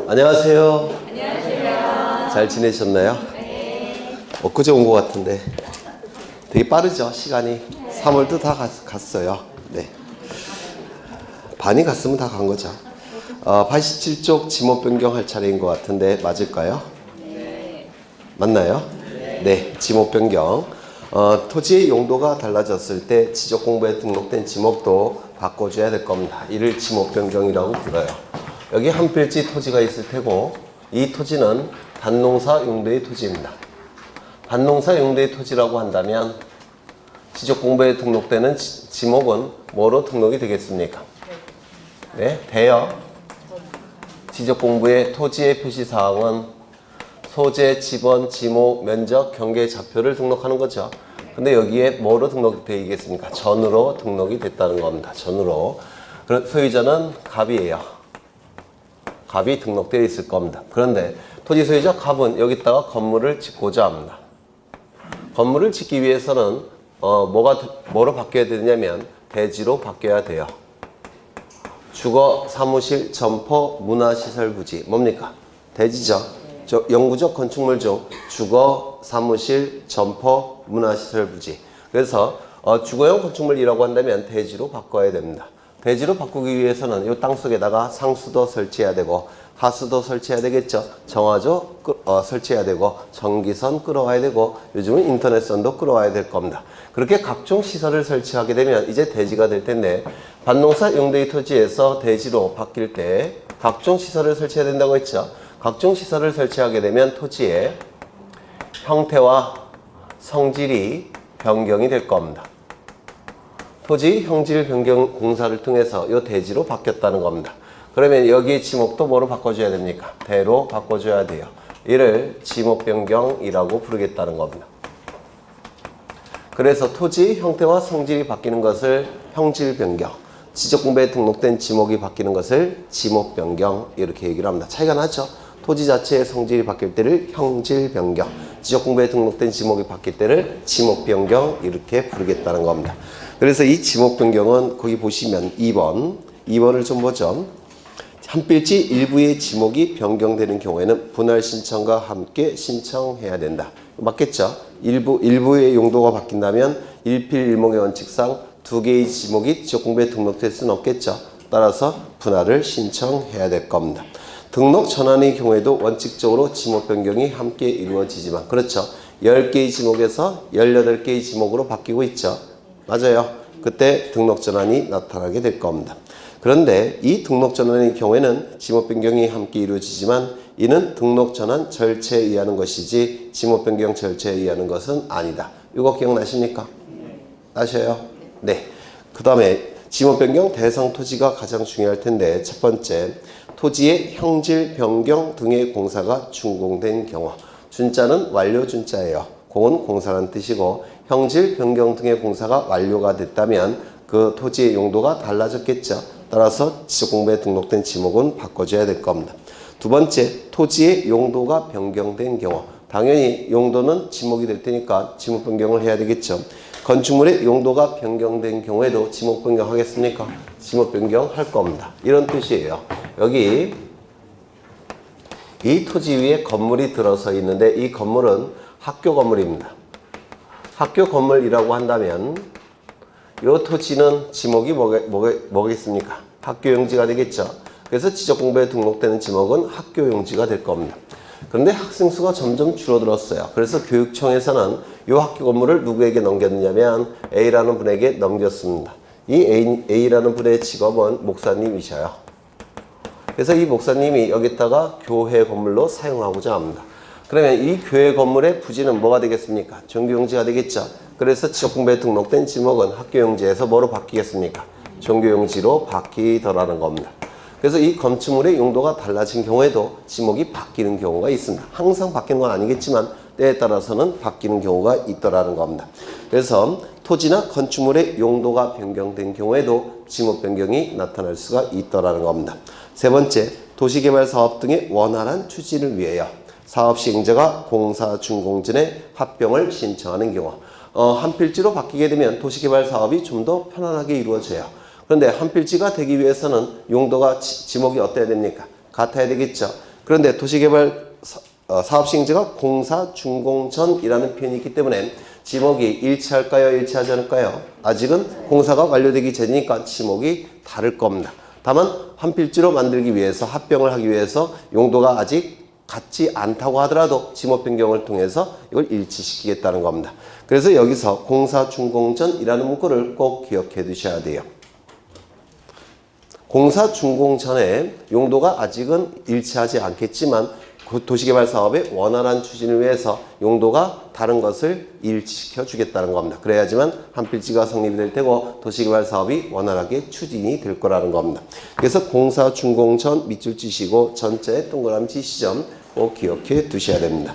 안녕하세요. 안녕하세요. 잘 지내셨나요? 네. 엊그제 온 것 같은데 되게 빠르죠, 시간이. 3월도 다 갔어요. 네. 반이 갔으면 다 간 거죠. 87쪽 지목 변경할 차례인 것 같은데 맞을까요? 네. 맞나요? 네, 지목 변경. 토지의 용도가 달라졌을 때 지적 공부에 등록된 지목도 바꿔줘야 될 겁니다. 이를 지목 변경이라고 불러요. 여기 한 필지 토지가 있을 테고 이 토지는 밭농사 용도의 토지입니다. 밭농사 용도의 토지라고 한다면 지적 공부에 등록되는 지목은 뭐로 등록이 되겠습니까? 네, 돼요. 지적 공부의 토지의 표시 사항은 소재, 지번, 지목, 면적, 경계, 좌표를 등록하는 거죠. 근데 여기에 뭐로 등록되어 있겠습니까? 전으로 등록이 됐다는 겁니다. 전으로. 소유자는 갑이에요. 갑이 등록되어 있을 겁니다. 그런데 토지 소유자 갑은 여기다가 건물을 짓고자 합니다. 건물을 짓기 위해서는 뭐로 바뀌어야 되냐면 대지로 바뀌어야 돼요. 주거, 사무실, 점포, 문화시설 부지. 뭡니까? 대지죠. 영구적 건축물 중 주거, 사무실, 점포, 문화시설 부지. 그래서 주거용 건축물이라고 한다면 대지로 바꿔야 됩니다. 대지로 바꾸기 위해서는 이 땅속에다가 상수도 설치해야 되고 하수도 설치해야 되겠죠. 정화조 설치해야 되고 전기선 끌어와야 되고 요즘은 인터넷선도 끌어와야 될 겁니다. 그렇게 각종 시설을 설치하게 되면 이제 대지가 될 텐데 밭농사 용도의 토지에서 대지로 바뀔 때 각종 시설을 설치해야 된다고 했죠. 각종 시설을 설치하게 되면 토지의 형태와 성질이 변경이 될 겁니다. 토지 형질 변경 공사를 통해서 이 대지로 바뀌었다는 겁니다. 그러면 여기 지목도 뭐로 바꿔줘야 됩니까? 대로 바꿔줘야 돼요. 이를 지목 변경이라고 부르겠다는 겁니다. 그래서 토지 형태와 성질이 바뀌는 것을 형질 변경, 지적 공부에 등록된 지목이 바뀌는 것을 지목 변경 이렇게 얘기를 합니다. 차이가 나죠? 토지 자체의 성질이 바뀔 때를 형질 변경, 지적 공부에 등록된 지목이 바뀔 때를 지목 변경 이렇게 부르겠다는 겁니다. 그래서 이 지목 변경은 거기 보시면 2번을 좀 보죠. 한 필지 일부의 지목이 변경되는 경우에는 분할 신청과 함께 신청해야 된다. 맞겠죠? 일부의 용도가 바뀐다면 일필일목의 원칙상 두 개의 지목이 지적 공부에 등록될 수는 없겠죠. 따라서 분할을 신청해야 될 겁니다. 등록 전환의 경우에도 원칙적으로 지목 변경이 함께 이루어지지만 그렇죠. 10개의 지목에서 18개의 지목으로 바뀌고 있죠. 맞아요. 그때 등록 전환이 나타나게 될 겁니다. 그런데 이 등록 전환의 경우에는 지목 변경이 함께 이루어지지만 이는 등록 전환 절차에 의하는 것이지 지목 변경 절차에 의하는 것은 아니다. 이거 기억나십니까? 아셔요? 네. 그 다음에 지목 변경 대상 토지가 가장 중요할 텐데 첫 번째 토지의 형질 변경 등의 공사가 준공된 경우 준자는 완료 준자예요. 공은 공사라는 뜻이고 형질 변경 등의 공사가 완료가 됐다면 그 토지의 용도가 달라졌겠죠. 따라서 지적 공부에 등록된 지목은 바꿔줘야 될 겁니다. 두 번째, 토지의 용도가 변경된 경우 당연히 용도는 지목이 될 테니까 지목 변경을 해야 되겠죠. 건축물의 용도가 변경된 경우에도 지목 변경하겠습니까? 지목 변경할 겁니다. 이런 뜻이에요. 여기 이 토지 위에 건물이 들어서 있는데 이 건물은 학교 건물입니다. 학교 건물이라고 한다면 이 토지는 지목이 뭐겠습니까? 학교 용지가 되겠죠. 그래서 지적 공부에 등록되는 지목은 학교 용지가 될 겁니다. 그런데 학생 수가 점점 줄어들었어요. 그래서 교육청에서는 이 학교 건물을 누구에게 넘겼냐면 A라는 분에게 넘겼습니다. 이 A라는 분의 직업은 목사님이셔요. 그래서 이 목사님이 여기다가 교회 건물로 사용하고자 합니다. 그러면 이 교회 건물의 부지는 뭐가 되겠습니까? 종교용지가 되겠죠. 그래서 지적공부에 등록된 지목은 학교용지에서 뭐로 바뀌겠습니까? 종교용지로 바뀌더라는 겁니다. 그래서 이 건축물의 용도가 달라진 경우에도 지목이 바뀌는 경우가 있습니다. 항상 바뀌는 건 아니겠지만 때에 따라서는 바뀌는 경우가 있더라는 겁니다. 그래서 토지나 건축물의 용도가 변경된 경우에도 지목 변경이 나타날 수가 있더라는 겁니다. 세 번째, 도시개발 사업 등의 원활한 추진을 위하여 사업 시행자가 공사 준공 전에 합병을 신청하는 경우 한 필지로 바뀌게 되면 도시개발 사업이 좀 더 편안하게 이루어져요. 그런데 한 필지가 되기 위해서는 용도가 지목이 어때야 됩니까? 같아야 되겠죠. 그런데 도시개발 사업시행자가 공사 준공 전이라는 표현이 있기 때문에 지목이 일치할까요? 일치하지 않을까요? 아직은 공사가 완료되기 전이니까 지목이 다를 겁니다. 다만 한 필지로 만들기 위해서 합병을 하기 위해서 용도가 아직 같지 않다고 하더라도 지목 변경을 통해서 이걸 일치시키겠다는 겁니다. 그래서 여기서 공사 준공 전이라는 문구를 꼭 기억해 두셔야 돼요. 공사 준공 전에 용도가 아직은 일치하지 않겠지만 도시개발 사업의 원활한 추진을 위해서 용도가 다른 것을 일치시켜 주겠다는 겁니다. 그래야지만 한 필지가 성립이 될 테고 도시개발 사업이 원활하게 추진이 될 거라는 겁니다. 그래서 공사 준공 전 밑줄 치시고 전자에 동그라미 지시점 꼭 기억해 두셔야 됩니다.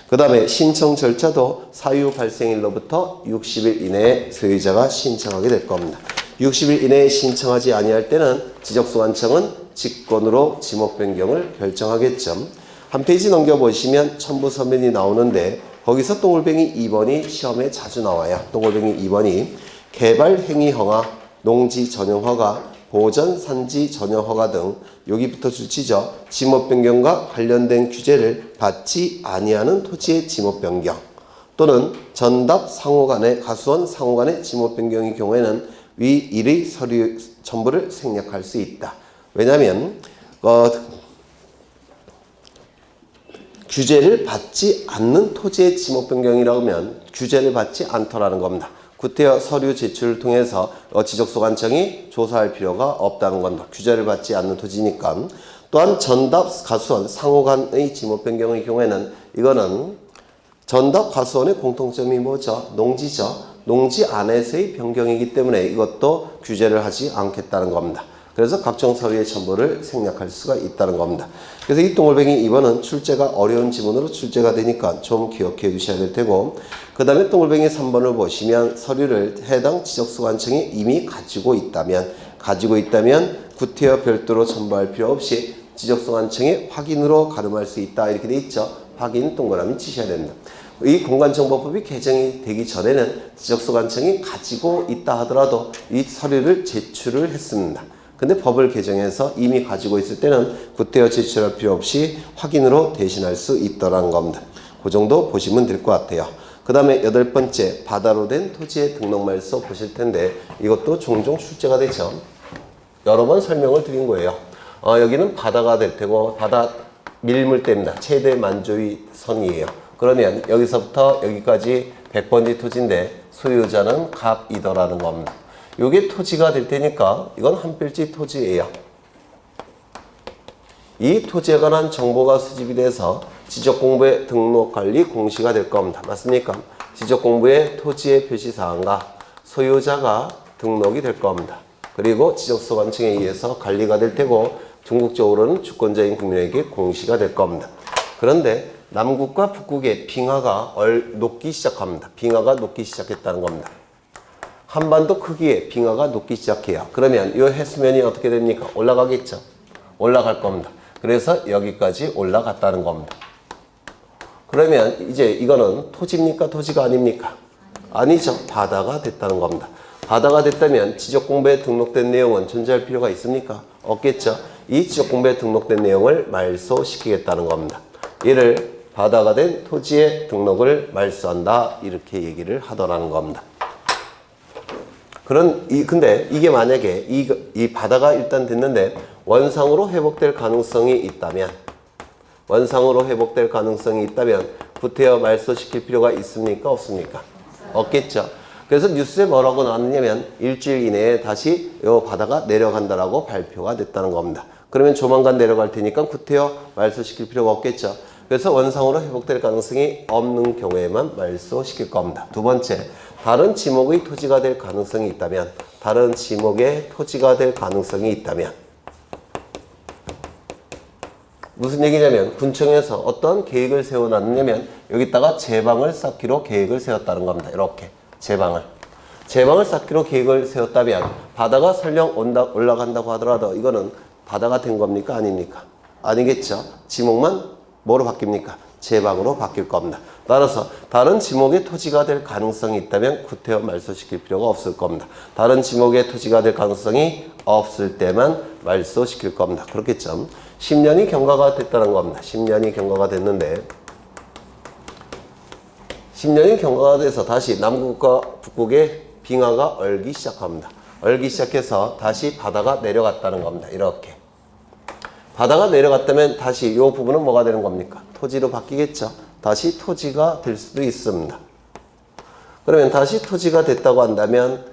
그 다음에 신청 절차도 사유 발생일로부터 60일 이내에 소유자가 신청하게 될 겁니다. 60일 이내에 신청하지 아니할 때는 지적소관청은 직권으로 지목 변경을 결정하겠죠. 한 페이지 넘겨보시면 첨부 서면이 나오는데 거기서 동글뱅이 2번이 시험에 자주 나와요. 동글뱅이 2번이 개발 행위 허가, 농지 전용 허가, 보전 산지 전용 허가 등 여기부터 줄치죠. 지목 변경과 관련된 규제를 받지 아니하는 토지의 지목 변경 또는 전답 상호간의 가수원 상호간의 지목 변경의 경우에는 위 1의 서류 첨부를 생략할 수 있다. 왜냐하면 규제를 받지 않는 토지의 지목 변경이라고 하면 규제를 받지 않더라는 겁니다. 구태여 서류 제출을 통해서 지적소관청이 조사할 필요가 없다는 겁니다. 규제를 받지 않는 토지니까. 또한 전답 가수원 상호간의 지목 변경의 경우에는 이거는 전답 가수원의 공통점이 뭐죠? 농지죠. 농지 안에서의 변경이기 때문에 이것도 규제를 하지 않겠다는 겁니다. 그래서 각종 서류의 첨부를 생략할 수가 있다는 겁니다. 그래서 이 동글뱅이 2번은 출제가 어려운 지문으로 출제가 되니까 좀 기억해 두셔야 될 테고, 그 다음에 동글뱅이 3번을 보시면 서류를 해당 지적소관청이 이미 가지고 있다면 구태여 별도로 첨부할 필요 없이 지적소관청이 확인으로 가름할 수 있다 이렇게 돼 있죠. 확인 동그라미 치셔야 됩니다. 이 공간정보법이 개정이 되기 전에는 지적소관청이 가지고 있다 하더라도 이 서류를 제출을 했습니다. 근데 법을 개정해서 이미 가지고 있을 때는 구태여 제출할 필요 없이 확인으로 대신할 수 있더라는 겁니다. 그 정도 보시면 될 것 같아요. 그 다음에 8번째 바다로 된 토지의 등록말소 보실 텐데 이것도 종종 출제가 되죠. 여러 번 설명을 드린 거예요. 여기는 바다가 될 테고 바다 밀물대입니다. 최대 만조위 선이에요. 그러면 여기서부터 여기까지 100번지 토지인데 소유자는 갑이더라는 겁니다. 이게 토지가 될 테니까 이건 한 필지 토지예요. 이 토지에 관한 정보가 수집이 돼서 지적공부의 등록관리 공시가 될 겁니다. 맞습니까? 지적공부의 토지의 표시사항과 소유자가 등록이 될 겁니다. 그리고 지적소관청에 의해서 관리가 될 테고 궁극적으로는 주권자인 국민에게 공시가 될 겁니다. 그런데 남국과 북국의 빙하가 녹기 시작합니다. 빙하가 녹기 시작했다는 겁니다. 한반도 크기의 빙하가 녹기 시작해요. 그러면 이 해수면이 어떻게 됩니까? 올라가겠죠? 올라갈 겁니다. 그래서 여기까지 올라갔다는 겁니다. 그러면 이제 이거는 토지입니까? 토지가 아닙니까? 아니죠. 바다가 됐다는 겁니다. 바다가 됐다면 지적공부에 등록된 내용은 존재할 필요가 있습니까? 없겠죠. 이 지적공부에 등록된 내용을 말소시키겠다는 겁니다. 이를 바다가 된 토지의 등록을 말소한다 이렇게 얘기를 하더라는 겁니다. 근데 이게 만약에 이 바다가 일단 됐는데 원상으로 회복될 가능성이 있다면 구태여 말소시킬 필요가 있습니까? 없습니까? 없겠죠. 그래서 뉴스에 뭐라고 나왔냐면 일주일 이내에 다시 이 바다가 내려간다라고 발표가 됐다는 겁니다. 그러면 조만간 내려갈 테니까 구태여 말소시킬 필요가 없겠죠. 그래서 원상으로 회복될 가능성이 없는 경우에만 말소시킬 겁니다. 두 번째, 다른 지목의 토지가 될 가능성이 있다면 무슨 얘기냐면 군청에서 어떤 계획을 세워놨냐면 여기다가 제방을 쌓기로 계획을 세웠다는 겁니다. 이렇게 제방을 쌓기로 계획을 세웠다면 바다가 설령 올라간다고 하더라도 이거는 바다가 된 겁니까? 아닙니까? 아니겠죠. 지목만 뭐로 바뀝니까? 제방으로 바뀔 겁니다. 따라서 다른 지목의 토지가 될 가능성이 있다면 구태여 말소시킬 필요가 없을 겁니다. 다른 지목의 토지가 될 가능성이 없을 때만 말소시킬 겁니다. 그렇겠죠. 10년이 경과가 됐다는 겁니다. 10년이 경과가 됐는데 10년이 경과가 돼서 다시 남극과 북극의 빙하가 얼기 시작합니다. 얼기 시작해서 다시 바다가 내려갔다는 겁니다. 이렇게. 바다가 내려갔다면 다시 이 부분은 뭐가 되는 겁니까? 토지로 바뀌겠죠. 다시 토지가 될 수도 있습니다. 그러면 다시 토지가 됐다고 한다면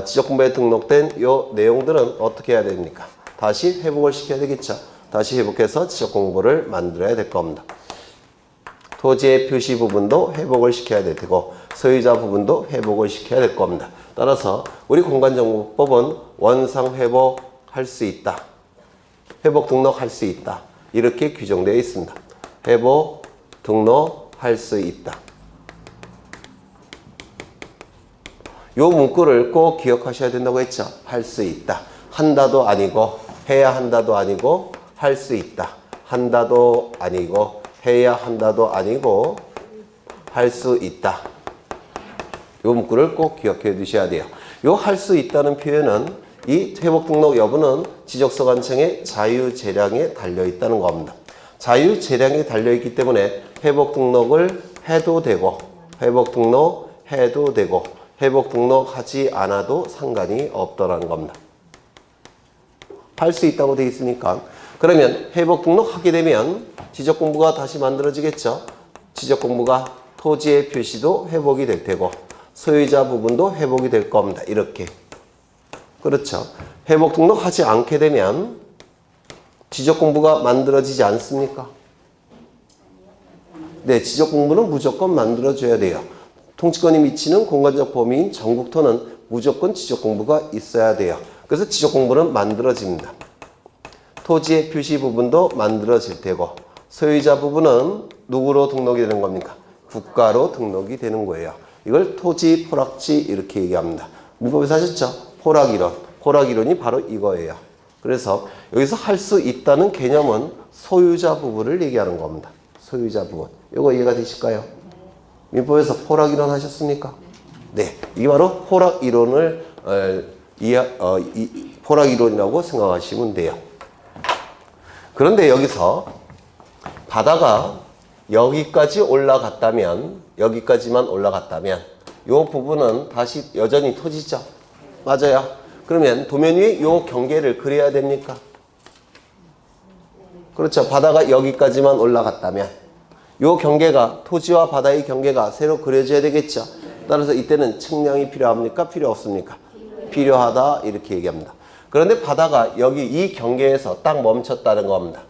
지적공부에 등록된 이 내용들은 어떻게 해야 됩니까? 다시 회복을 시켜야 되겠죠. 다시 회복해서 지적공부를 만들어야 될 겁니다. 토지의 표시 부분도 회복을 시켜야 될 테고 소유자 부분도 회복을 시켜야 될 겁니다. 따라서 우리 공간정보법은 원상 회복할 수 있다. 회복 등록할 수 있다. 이렇게 규정되어 있습니다. 회복 등록할 수 있다. 요 문구를 꼭 기억하셔야 된다고 했죠. 할 수 있다. 한다도 아니고 해야 한다도 아니고 할 수 있다. 한다도 아니고 해야 한다도 아니고 할 수 있다. 요 문구를 꼭 기억해 두셔야 돼요. 요 할 수 있다는 표현은 이 회복 등록 여부는 지적소관청의 자유재량에 달려 있다는 겁니다. 자유재량에 달려 있기 때문에 회복 등록을 해도 되고 회복 등록 해도 되고 회복 등록하지 않아도 상관이 없더라는 겁니다. 할 수 있다고 되어 있으니까 그러면 회복 등록하게 되면 지적공부가 다시 만들어지겠죠. 지적공부가 토지의 표시도 회복이 될 테고 소유자 부분도 회복이 될 겁니다. 이렇게. 그렇죠. 회복 등록하지 않게 되면 지적공부가 만들어지지 않습니까? 네, 지적공부는 무조건 만들어줘야 돼요. 통치권이 미치는 공간적 범위인 전국토는 무조건 지적공부가 있어야 돼요. 그래서 지적공부는 만들어집니다. 토지의 표시 부분도 만들어질 테고 소유자 부분은 누구로 등록이 되는 겁니까? 국가로 등록이 되는 거예요. 이걸 토지 포락지 이렇게 얘기합니다. 민법에서 하셨죠? 포락이론. 포락이론이 바로 이거예요. 그래서 여기서 할 수 있다는 개념은 소유자 부분을 얘기하는 겁니다. 소유자 부분. 이거 이해가 되실까요? 민법에서 포락이론 하셨습니까? 네. 이게 바로 포락이론을 포락이론이라고 생각하시면 돼요. 그런데 여기서 바다가 여기까지 올라갔다면 여기까지만 올라갔다면 이 부분은 다시 여전히 토지죠. 맞아요. 그러면 도면 위에 이 경계를 그려야 됩니까? 그렇죠. 바다가 여기까지만 올라갔다면 이 경계가 토지와 바다의 경계가 새로 그려져야 되겠죠. 따라서 이때는 측량이 필요합니까? 필요 없습니까? 필요하다 이렇게 얘기합니다. 그런데 바다가 여기 이 경계에서 딱 멈췄다는 겁니다.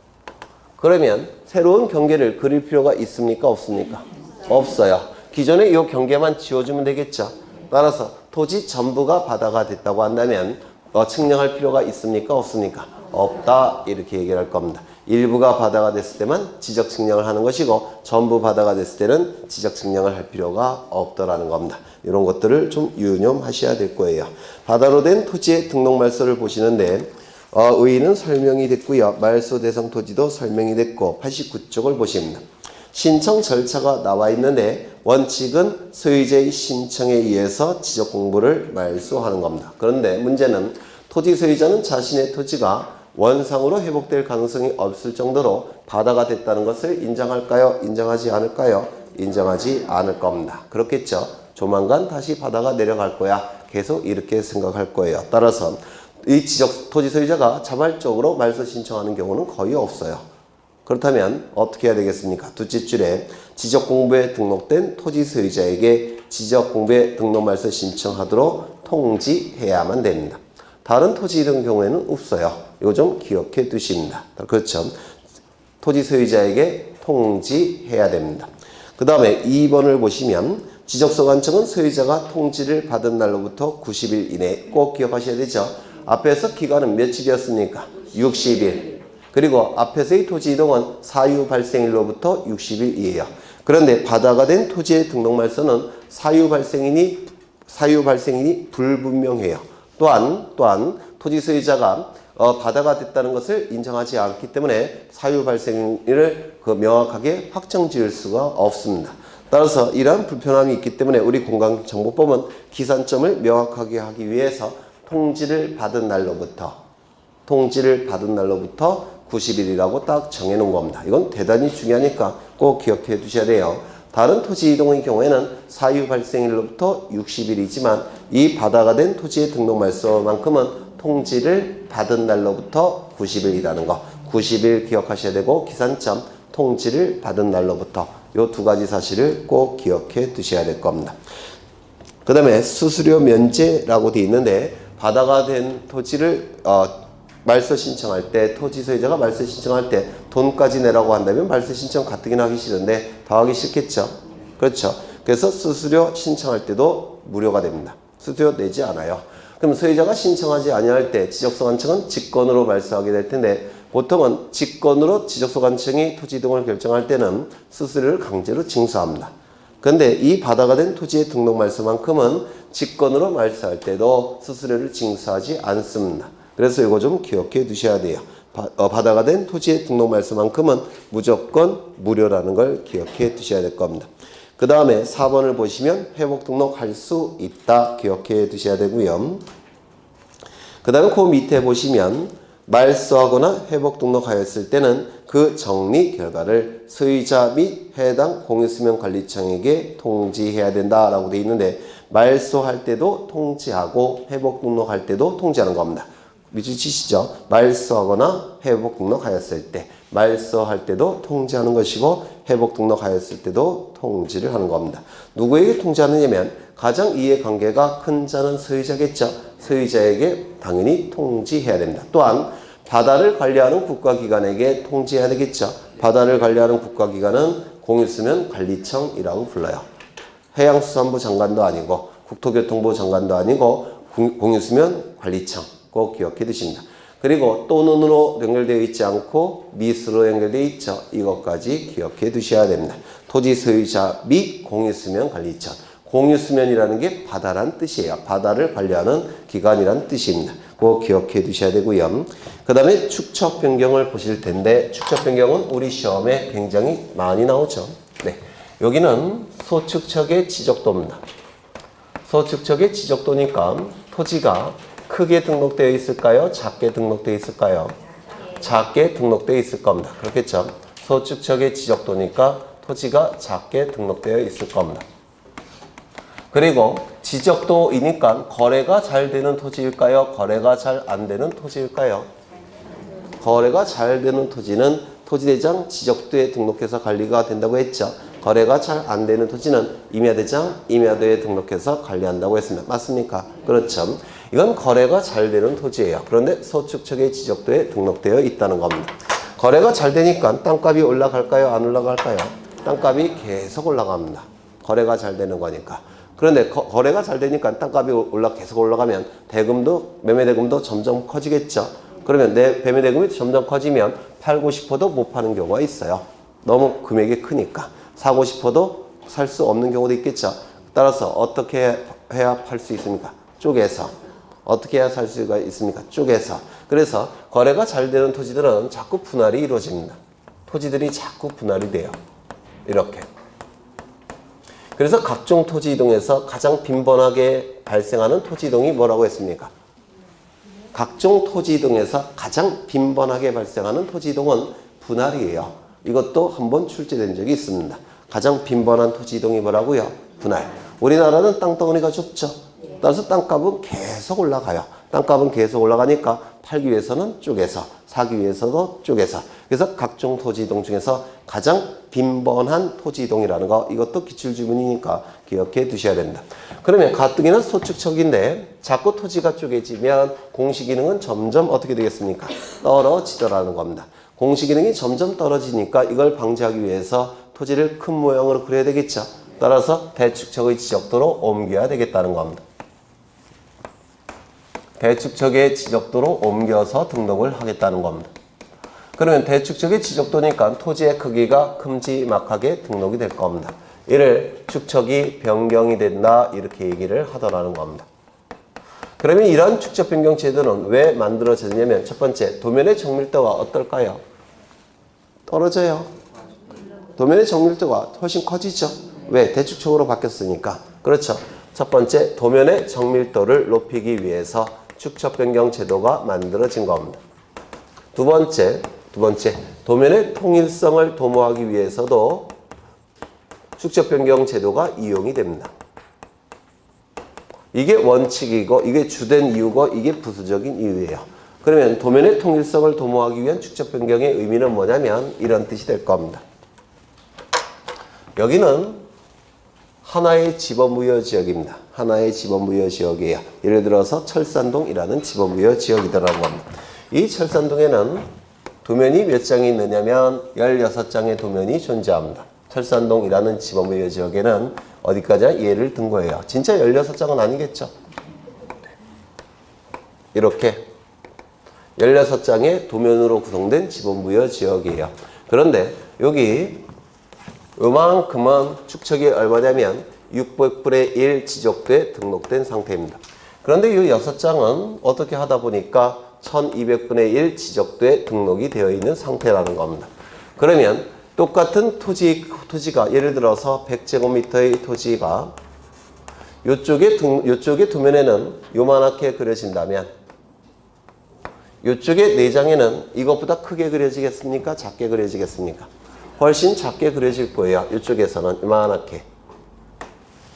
그러면 새로운 경계를 그릴 필요가 있습니까? 없습니까? 없어요. 기존에 이 경계만 지워주면 되겠죠. 따라서 토지 전부가 바다가 됐다고 한다면 측량할 필요가 있습니까? 없습니까? 없다 이렇게 얘기할 겁니다. 일부가 바다가 됐을 때만 지적 측량을 하는 것이고 전부 바다가 됐을 때는 지적 측량을 할 필요가 없더라는 겁니다. 이런 것들을 좀 유념하셔야 될 거예요. 바다로 된 토지의 등록 말소를 보시는데 의의는 설명이 됐고요. 말소 대상 토지도 설명이 됐고 89쪽을 보십니다. 신청 절차가 나와 있는데 원칙은 소유자의 신청에 의해서 지적 공부를 말소하는 겁니다. 그런데 문제는 토지 소유자는 자신의 토지가 원상으로 회복될 가능성이 없을 정도로 바다가 됐다는 것을 인정할까요? 인정하지 않을까요? 인정하지 않을 겁니다. 그렇겠죠. 조만간 다시 바다가 내려갈 거야. 계속 이렇게 생각할 거예요. 따라서 이 지적 토지 소유자가 자발적으로 말소 신청하는 경우는 거의 없어요. 그렇다면 어떻게 해야 되겠습니까? 둘째 줄에 지적공부에 등록된 토지 소유자에게 지적공부에 등록 말소 신청하도록 통지해야만 됩니다. 다른 토지 이런 경우에는 없어요. 이거 좀 기억해 두십니다. 그렇죠. 토지 소유자에게 통지해야 됩니다. 그 다음에 2번을 보시면 지적소관청은 소유자가 통지를 받은 날로부터 90일 이내 꼭 기억하셔야 되죠. 앞에서 기간은 며칠이었습니까? 60일. 그리고 앞에서의 토지 이동은 사유 발생일로부터 60일이에요. 그런데 바다가 된 토지의 등록 말소는 사유 발생인이 불분명해요. 또한 토지 소유자가 바다가 됐다는 것을 인정하지 않기 때문에 사유 발생일을 명확하게 확정 지을 수가 없습니다. 따라서 이러한 불편함이 있기 때문에 우리 공간정보법은 기산점을 명확하게 하기 위해서 통지를 받은 날로부터 90일이라고 딱 정해놓은 겁니다. 이건 대단히 중요하니까 꼭 기억해 두셔야 돼요. 다른 토지 이동의 경우에는 사유 발생일로부터 60일이지만 이 바다가 된 토지의 등록 말소만큼은 통지를 받은 날로부터 90일이라는 거. 90일 기억하셔야 되고 기산점 통지를 받은 날로부터 이 두 가지 사실을 꼭 기억해 두셔야 될 겁니다. 그 다음에 수수료 면제라고 되어 있는데 바다가 된 토지를 말소 신청할 때 토지 소유자가 말소 신청할 때 돈까지 내라고 한다면 말소 신청 가뜩이나 하기 싫은데 더 하기 싫겠죠. 그렇죠. 그래서 수수료 신청할 때도 무료가 됩니다. 수수료 내지 않아요. 그럼 소유자가 신청하지 아니할 때 지적소관청은 직권으로 말소하게 될 텐데 보통은 직권으로 지적소관청이 토지 이동을 결정할 때는 수수료를 강제로 징수합니다. 그런데 이 바다가 된 토지의 등록 말소만큼은 직권으로 말소할 때도 수수료를 징수하지 않습니다. 그래서 이거 좀 기억해 두셔야 돼요. 바다가 된 토지의 등록 말소만큼은 무조건 무료라는 걸 기억해 두셔야 될 겁니다. 그 다음에 4번을 보시면 회복 등록할 수 있다 기억해 두셔야 되고요. 그 다음에 그 밑에 보시면 말소하거나 회복 등록하였을 때는 그 정리 결과를 소유자 및 해당 공유수면관리청에게 통지해야 된다라고 되어 있는데 말소할 때도 통지하고 회복 등록할 때도 통지하는 겁니다. 미치시죠? 말소하거나 회복 등록하였을 때 말소할 때도 통지하는 것이고 회복 등록하였을 때도 통지를 하는 겁니다. 누구에게 통지하느냐면 가장 이해관계가 큰 자는 소유자겠죠. 소유자에게 당연히 통지해야 됩니다. 또한 바다를 관리하는 국가기관에게 통지해야 되겠죠. 바다를 관리하는 국가기관은 공유수면관리청이라고 불러요. 해양수산부 장관도 아니고 국토교통부 장관도 아니고 공유수면관리청 꼭 기억해 두십니다. 그리고 또는으로 연결되어 있지 않고 미수로 연결되어 있죠. 이것까지 기억해 두셔야 됩니다. 토지 소유자 및 공유수면관리청. 공유수면이라는 게 바다란 뜻이에요. 바다를 관리하는 기관이란 뜻입니다. 꼭 기억해 두셔야 되고요. 그 다음에 축척 변경을 보실 텐데 축척 변경은 우리 시험에 굉장히 많이 나오죠. 네, 여기는 소축척의 지적도입니다. 소축척의 지적도니까 토지가 크게 등록되어 있을까요? 작게 등록되어 있을까요? 작게 등록되어 있을 겁니다. 그렇겠죠? 소축척의 지적도니까 토지가 작게 등록되어 있을 겁니다. 그리고 지적도이니까 거래가 잘 되는 토지일까요? 거래가 잘 안 되는 토지일까요? 거래가 잘 되는 토지는 토지대장 지적도에 등록해서 관리가 된다고 했죠. 거래가 잘 안 되는 토지는 임야대장, 임야도에 등록해서 관리한다고 했습니다. 맞습니까? 그렇죠. 이건 거래가 잘 되는 토지예요. 그런데 소축척의 지적도에 등록되어 있다는 겁니다. 거래가 잘 되니까 땅값이 올라갈까요? 안 올라갈까요? 땅값이 계속 올라갑니다. 거래가 잘 되는 거니까. 그런데 거래가 잘 되니까 땅값이 계속 올라가면 대금도, 매매대금도 점점 커지겠죠. 그러면 내 매매대금이 점점 커지면 팔고 싶어도 못 파는 경우가 있어요. 너무 금액이 크니까. 사고 싶어도 살 수 없는 경우도 있겠죠. 따라서 어떻게 해야 팔 수 있습니까? 쪼개서. 어떻게 해야 살 수가 있습니까? 쪼개서. 그래서 거래가 잘 되는 토지들은 자꾸 분할이 이루어집니다. 토지들이 자꾸 분할이 돼요. 이렇게. 그래서 각종 토지 이동에서 가장 빈번하게 발생하는 토지 이동이 뭐라고 했습니까? 각종 토지 이동에서 가장 빈번하게 발생하는 토지 이동은 분할이에요. 이것도 한번 출제된 적이 있습니다. 가장 빈번한 토지 이동이 뭐라고요? 분할. 우리나라는 땅덩어리가 좁죠. 따라서 땅값은 계속 올라가요. 땅값은 계속 올라가니까 팔기 위해서는 쪼개서, 사기 위해서도 쪼개서. 그래서 각종 토지 이동 중에서 가장 빈번한 토지 이동이라는 거, 이것도 기출지문이니까 기억해 두셔야 됩니다. 그러면 가뜩이나 소축척인데 자꾸 토지가 쪼개지면 공시기능은 점점 어떻게 되겠습니까? 떨어지더라는 겁니다. 공시기능이 점점 떨어지니까 이걸 방지하기 위해서 토지를 큰 모양으로 그려야 되겠죠. 따라서 대축척의 지적도로 옮겨야 되겠다는 겁니다. 대축척의 지적도로 옮겨서 등록을 하겠다는 겁니다. 그러면 대축척의 지적도니까 토지의 크기가 큼지막하게 등록이 될 겁니다. 이를 축척이 변경이 된다 이렇게 얘기를 하더라는 겁니다. 그러면 이러한 축척 변경 제도는 왜 만들어졌냐면 첫 번째, 도면의 정밀도가 어떨까요? 떨어져요. 도면의 정밀도가 훨씬 커지죠. 왜? 대축척으로 바뀌었으니까. 그렇죠. 첫 번째, 도면의 정밀도를 높이기 위해서 축척 변경 제도가 만들어진 겁니다. 두 번째, 두 번째, 도면의 통일성을 도모하기 위해서도 축적 변경 제도가 이용이 됩니다. 이게 원칙이고 이게 주된 이유고 이게 부수적인 이유예요. 그러면 도면의 통일성을 도모하기 위한 축적 변경의 의미는 뭐냐면 이런 뜻이 될 겁니다. 여기는 하나의 지범무효 지역입니다. 하나의 지범무효 지역이에요. 예를 들어서 철산동이라는 지범무효 지역이더라는 겁니다. 이 철산동에는 도면이 몇 장이 있느냐면 16장의 도면이 존재합니다. 철산동이라는 지범무효 지역에는 어디까지 예를 든 거예요. 진짜 16장은 아니겠죠. 이렇게 16장의 도면으로 구성된 지범무효 지역이에요. 그런데 여기 요만큼은 축척이 얼마냐면 600분의 1 지적돼 등록된 상태입니다. 그런데 이 6장은 어떻게 하다 보니까 1200분의 1 지적돼 등록이 되어 있는 상태라는 겁니다. 그러면 똑같은 토지가 예를 들어서 100제곱미터의 토지가 요쪽의 도면에는 요만하게 그려진다면 요쪽의 내장에는 이것보다 크게 그려지겠습니까? 작게 그려지겠습니까? 훨씬 작게 그려질 거예요. 이쪽에서는 이만하게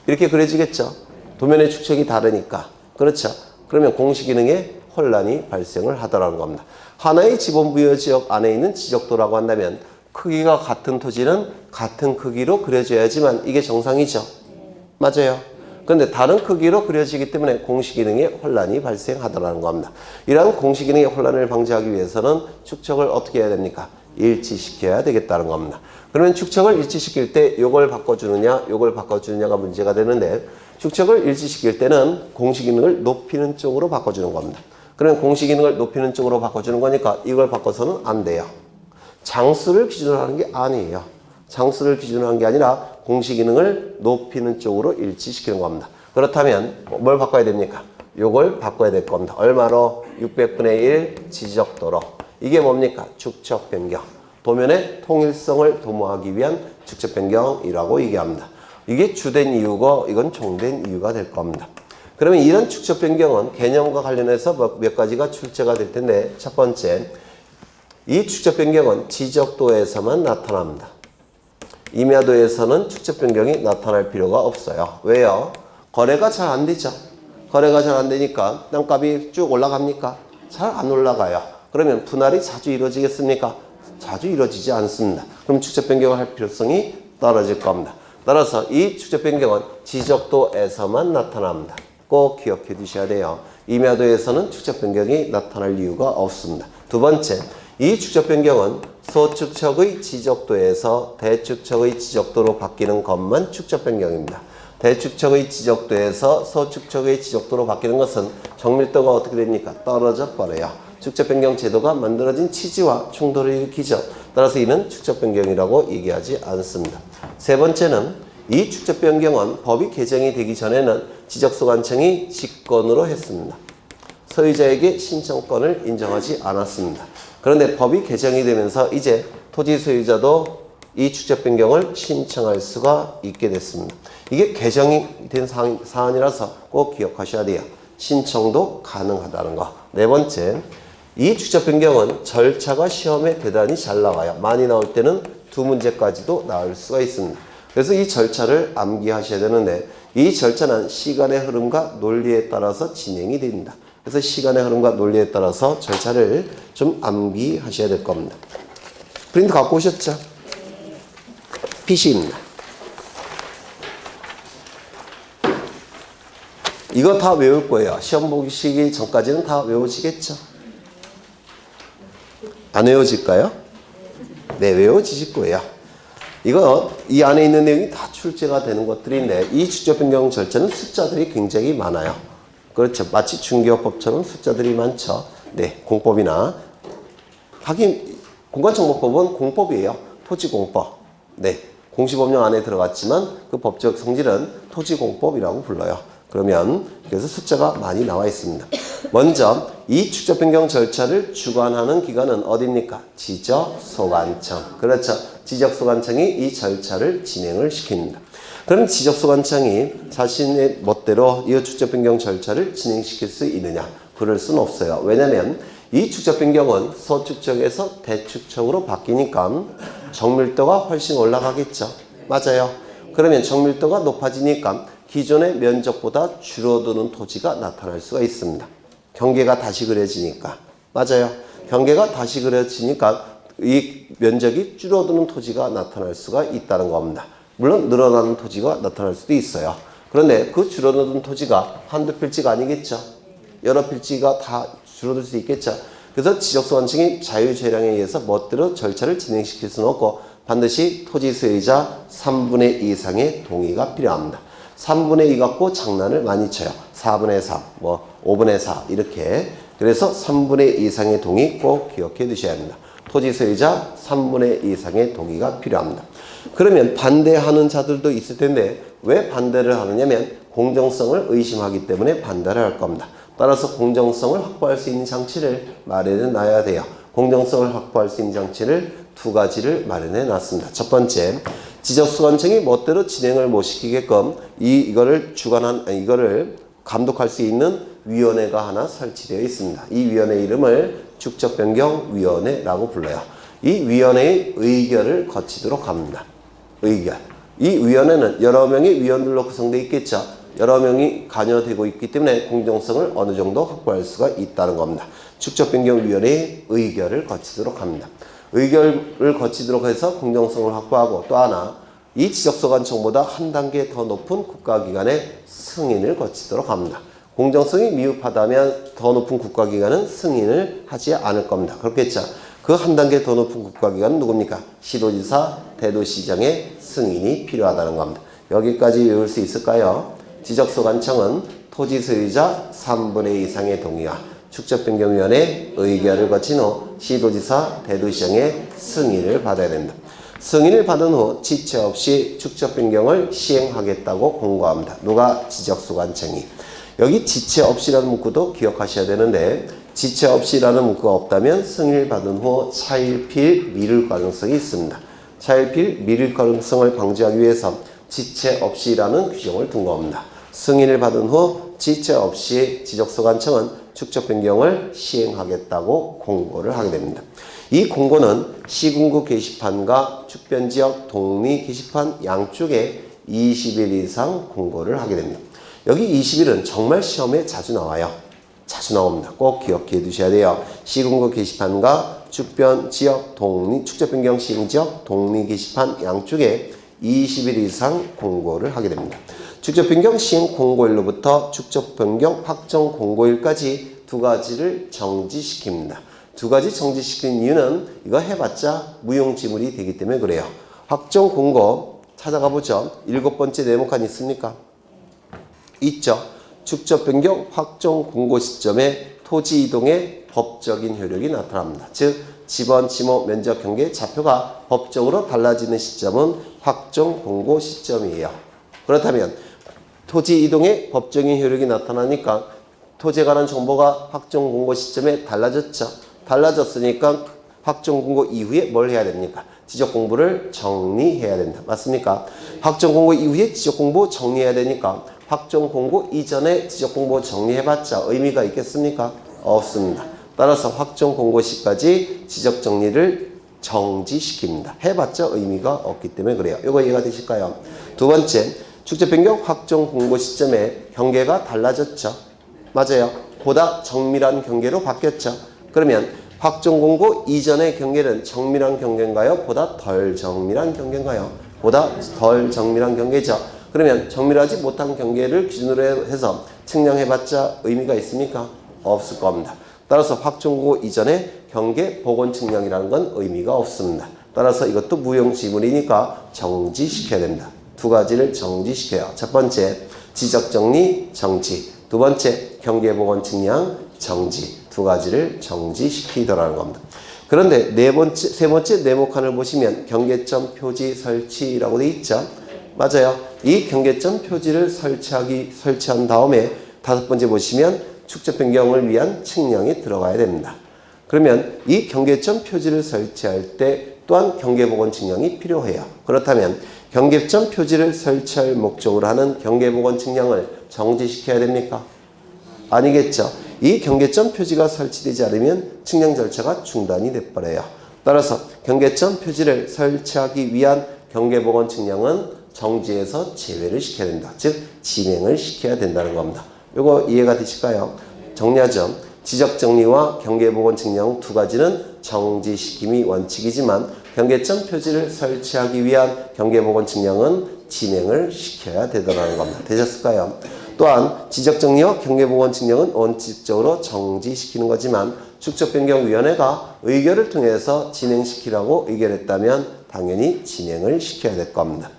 이렇게 그려지겠죠. 도면의 축척이 다르니까. 그렇죠. 그러면 공시기능에 혼란이 발생을 하더라는 겁니다. 하나의 지범무효 지역 안에 있는 지적도라고 한다면 크기가 같은 토지는 같은 크기로 그려져야지만 이게 정상이죠. 맞아요. 그런데 다른 크기로 그려지기 때문에 공시기능에 혼란이 발생하더라는 겁니다. 이러한 공시기능의 혼란을 방지하기 위해서는 축척을 어떻게 해야 됩니까? 일치시켜야 되겠다는 겁니다. 그러면 축척을 일치시킬 때 요걸 바꿔주느냐 요걸 바꿔주느냐가 문제가 되는데 축척을 일치시킬 때는 공시기능을 높이는 쪽으로 바꿔주는 겁니다. 그러면 공시기능을 높이는 쪽으로 바꿔주는 거니까 이걸 바꿔서는 안 돼요. 장수를 기준으로 하는 게 아니에요. 장수를 기준으로 하는 게 아니라 공시기능을 높이는 쪽으로 일치시키는 겁니다. 그렇다면 뭘 바꿔야 됩니까? 요걸 바꿔야 될 겁니다. 얼마로? 600분의 1 지적도로. 이게 뭡니까? 축척 변경. 도면의 통일성을 도모하기 위한 축척 변경이라고 얘기합니다. 이게 주된 이유고 이건 종된 이유가 될 겁니다. 그러면 이런 축척 변경은 개념과 관련해서 몇 가지가 출제가 될 텐데 첫 번째, 이 축척 변경은 지적도에서만 나타납니다. 임야도에서는 축척 변경이 나타날 필요가 없어요. 왜요? 거래가 잘 안 되죠. 거래가 잘 안 되니까 땅값이 쭉 올라갑니까? 잘 안 올라가요. 그러면 분할이 자주 이루어지겠습니까? 자주 이루어지지 않습니다. 그럼 축척 변경을 할 필요성이 떨어질 겁니다. 따라서 이 축척 변경은 지적도에서만 나타납니다. 꼭 기억해 두셔야 돼요. 임야도에서는 축척 변경이 나타날 이유가 없습니다. 두 번째, 이 축척 변경은 소축척의 지적도에서 대축척의 지적도로 바뀌는 것만 축척 변경입니다. 대축척의 지적도에서 소축척의 지적도로 바뀌는 것은 정밀도가 어떻게 됩니까? 떨어져 버려요. 축척 변경 제도가 만들어진 취지와 충돌을 일으키죠. 따라서 이는 축척 변경이라고 얘기하지 않습니다. 세 번째는 이 축척 변경은 법이 개정이 되기 전에는 지적소관청이 직권으로 했습니다. 소유자에게 신청권을 인정하지 않았습니다. 그런데 법이 개정이 되면서 이제 토지 소유자도 이 축척 변경을 신청할 수가 있게 됐습니다. 이게 개정이 된 사안이라서 꼭 기억하셔야 돼요. 신청도 가능하다는 거. 네 번째, 이 축척 변경은 절차가 시험에 대단히 잘 나와요. 많이 나올 때는 2문제까지도 나올 수가 있습니다. 그래서 이 절차를 암기하셔야 되는데 이 절차는 시간의 흐름과 논리에 따라서 진행이 됩니다. 그래서 시간의 흐름과 논리에 따라서 절차를 좀 암기하셔야 될 겁니다. 프린트 갖고 오셨죠? PC입니다. 이거 다 외울 거예요. 시험 보시기 전까지는 다 외우시겠죠? 안 외워질까요? 네, 외워지실 거예요. 이거 이 안에 있는 내용이 다 출제가 되는 것들인데 이 축적 변경 절차는 숫자들이 굉장히 많아요. 그렇죠. 마치 중개업법처럼 숫자들이 많죠. 네, 공법이나 하긴 공간정보법은 공법이에요. 토지공법. 네, 공시법령 안에 들어갔지만 그 법적 성질은 토지공법이라고 불러요. 그러면 그래서 숫자가 많이 나와 있습니다. 먼저 이 축적 변경 절차를 주관하는 기관은 어디입니까? 지적소관청. 그렇죠. 지적소관청이 이 절차를 진행을 시킵니다. 그럼 지적소관청이 자신의 멋대로 이 축적 변경 절차를 진행시킬 수 있느냐? 그럴 수는 없어요. 왜냐하면 이 축적 변경은 서축적에서 대축적으로 바뀌니까 정밀도가 훨씬 올라가겠죠. 맞아요. 그러면 정밀도가 높아지니까 기존의 면적보다 줄어드는 토지가 나타날 수가 있습니다. 경계가 다시 그려지니까. 맞아요. 경계가 다시 그려지니까 이 면적이 줄어드는 토지가 나타날 수가 있다는 겁니다. 물론 늘어나는 토지가 나타날 수도 있어요. 그런데 그 줄어드는 토지가 한두 필지가 아니겠죠. 여러 필지가 다 줄어들 수 있겠죠. 그래서 지적소관청이 자유재량에 의해서 멋대로 절차를 진행시킬 수는 없고 반드시 토지 소유자 3분의 2 이상의 동의가 필요합니다. 3분의 2 갖고 장난을 많이 쳐요. 4분의 3, 5분의 4 이렇게. 그래서 3분의 2 이상의 동의 꼭 기억해 두셔야 합니다. 토지 소유자 3분의 2 이상의 동의가 필요합니다. 그러면 반대하는 자들도 있을 텐데 왜 반대를 하느냐면 공정성을 의심하기 때문에 반대를 할 겁니다. 따라서 공정성을 확보할 수 있는 장치를 마련해 놔야 돼요. 공정성을 확보할 수 있는 장치를 두 가지를 마련해 놨습니다. 첫 번째, 지적소관청이 멋대로 진행을 못 시키게끔 이거를 감독할 수 있는 위원회가 하나 설치되어 있습니다. 이 위원회 이름을 축적변경위원회라고 불러요. 이 위원회의 의결을 거치도록 합니다. 의결. 이 위원회는 여러 명의 위원들로 구성되어 있겠죠. 여러 명이 관여되고 있기 때문에 공정성을 어느 정도 확보할 수가 있다는 겁니다. 축적변경위원회의 의결을 거치도록 합니다. 의결을 거치도록 해서 공정성을 확보하고 또 하나 이 지적소관청보다 한 단계 더 높은 국가기관의 승인을 거치도록 합니다. 공정성이 미흡하다면 더 높은 국가기관은 승인을 하지 않을 겁니다. 그렇겠죠. 그 한 단계 더 높은 국가기관은 누굽니까? 시도지사, 대도시장의 승인이 필요하다는 겁니다. 여기까지 외울 수 있을까요? 지적소관청은 토지 소유자 3분의 2 이상의 동의와 축적변경위원회 의결을 거친 후 시도지사, 대도시장의 승인을 받아야 됩니다. 승인을 받은 후 지체 없이 축적변경을 시행하겠다고 공고합니다. 누가? 지적소관청이. 여기 지체 없이라는 문구도 기억하셔야 되는데 지체 없이라는 문구가 없다면 승인을 받은 후 차일피일 미룰 가능성이 있습니다. 차일피일 미룰 가능성을 방지하기 위해서 지체 없이라는 규정을 둔 겁니다. 승인을 받은 후 지체 없이 지적소관청은 축적 변경을 시행하겠다고 공고를 하게 됩니다. 이 공고는 시군구 게시판과 축변지역 독리 게시판 양쪽에 20일 이상 공고를 하게 됩니다. 여기 20일은 정말 시험에 자주 나와요. 자주 나옵니다. 꼭 기억해 두셔야 돼요. 시군구 게시판과 축변지역 독리 축적변경 시행지역 독리 게시판 양쪽에 20일 이상 공고를 하게 됩니다. 축적변경 시행 공고일로부터 축적변경 확정 공고일까지 두 가지를 정지시킵니다. 두 가지 정지시킨 이유는 이거 해봤자 무용지물이 되기 때문에 그래요. 확정 공고 찾아가 보죠. 7번째 네모칸 있습니까? 있죠. 축적변경 확정 공고 시점에 토지 이동의 법적인 효력이 나타납니다. 즉 지번, 지목, 면적, 경계, 좌표가 법적으로 달라지는 시점은 확정 공고 시점이에요. 그렇다면 토지 이동의 법적인 효력이 나타나니까 토지에 관한 정보가 확정 공고 시점에 달라졌죠. 달라졌으니까 확정 공고 이후에 뭘 해야 됩니까? 지적 공부를 정리해야 된다. 맞습니까? 확정 공고 이후에 지적 공부 정리해야 되니까 확정 공고 이전에 지적 공부 정리해봤자 의미가 있겠습니까? 없습니다. 따라서 확정 공고 시까지 지적 정리를 정지시킵니다. 해봤자 의미가 없기 때문에 그래요. 이거 이해가 되실까요? 두 번째, 축적변경 확정 공고 시점에 경계가 달라졌죠. 맞아요. 보다 정밀한 경계로 바뀌었죠. 그러면 확정 공고 이전의 경계는 정밀한 경계인가요? 보다 덜 정밀한 경계인가요? 보다 덜 정밀한 경계죠. 그러면 정밀하지 못한 경계를 기준으로 해서 측량해봤자 의미가 있습니까? 없을 겁니다. 따라서 확정 공고 이전에 경계 복원 측량이라는 건 의미가 없습니다. 따라서 이것도 무용지물이니까 정지시켜야 됩니다. 두 가지를 정지시켜요. 첫 번째, 지적 정리 정지. 두 번째, 경계 복원 측량 정지. 두 가지를 정지시키더라는 겁니다. 그런데 세 번째 네모칸을 보시면 경계점 표지 설치라고 되어 있죠. 맞아요. 이 경계점 표지를 설치한 다음에 다섯 번째 보시면 축적 변경을 위한 측량이 들어가야 됩니다. 그러면 이 경계점 표지를 설치할 때 또한 경계복원 측량이 필요해요. 그렇다면 경계점 표지를 설치할 목적으로 하는 경계복원 측량을 정지시켜야 됩니까? 아니겠죠. 이 경계점 표지가 설치되지 않으면 측량 절차가 중단이 돼버려요. 따라서 경계점 표지를 설치하기 위한 경계복원 측량은 정지에서 제외를 시켜야 된다. 즉 진행을 시켜야 된다는 겁니다. 이거 이해가 되실까요? 정리하죠. 지적정리와 경계복원 측량 두 가지는 정지시킴이 원칙이지만 경계점 표지를 설치하기 위한 경계복원 측량은 진행을 시켜야 되더라는 겁니다. 되셨을까요? 또한 지적정리와 경계복원 측량은 원칙적으로 정지시키는 거지만 축적변경위원회가 의결을 통해서 진행시키라고 의결했다면 당연히 진행을 시켜야 될 겁니다.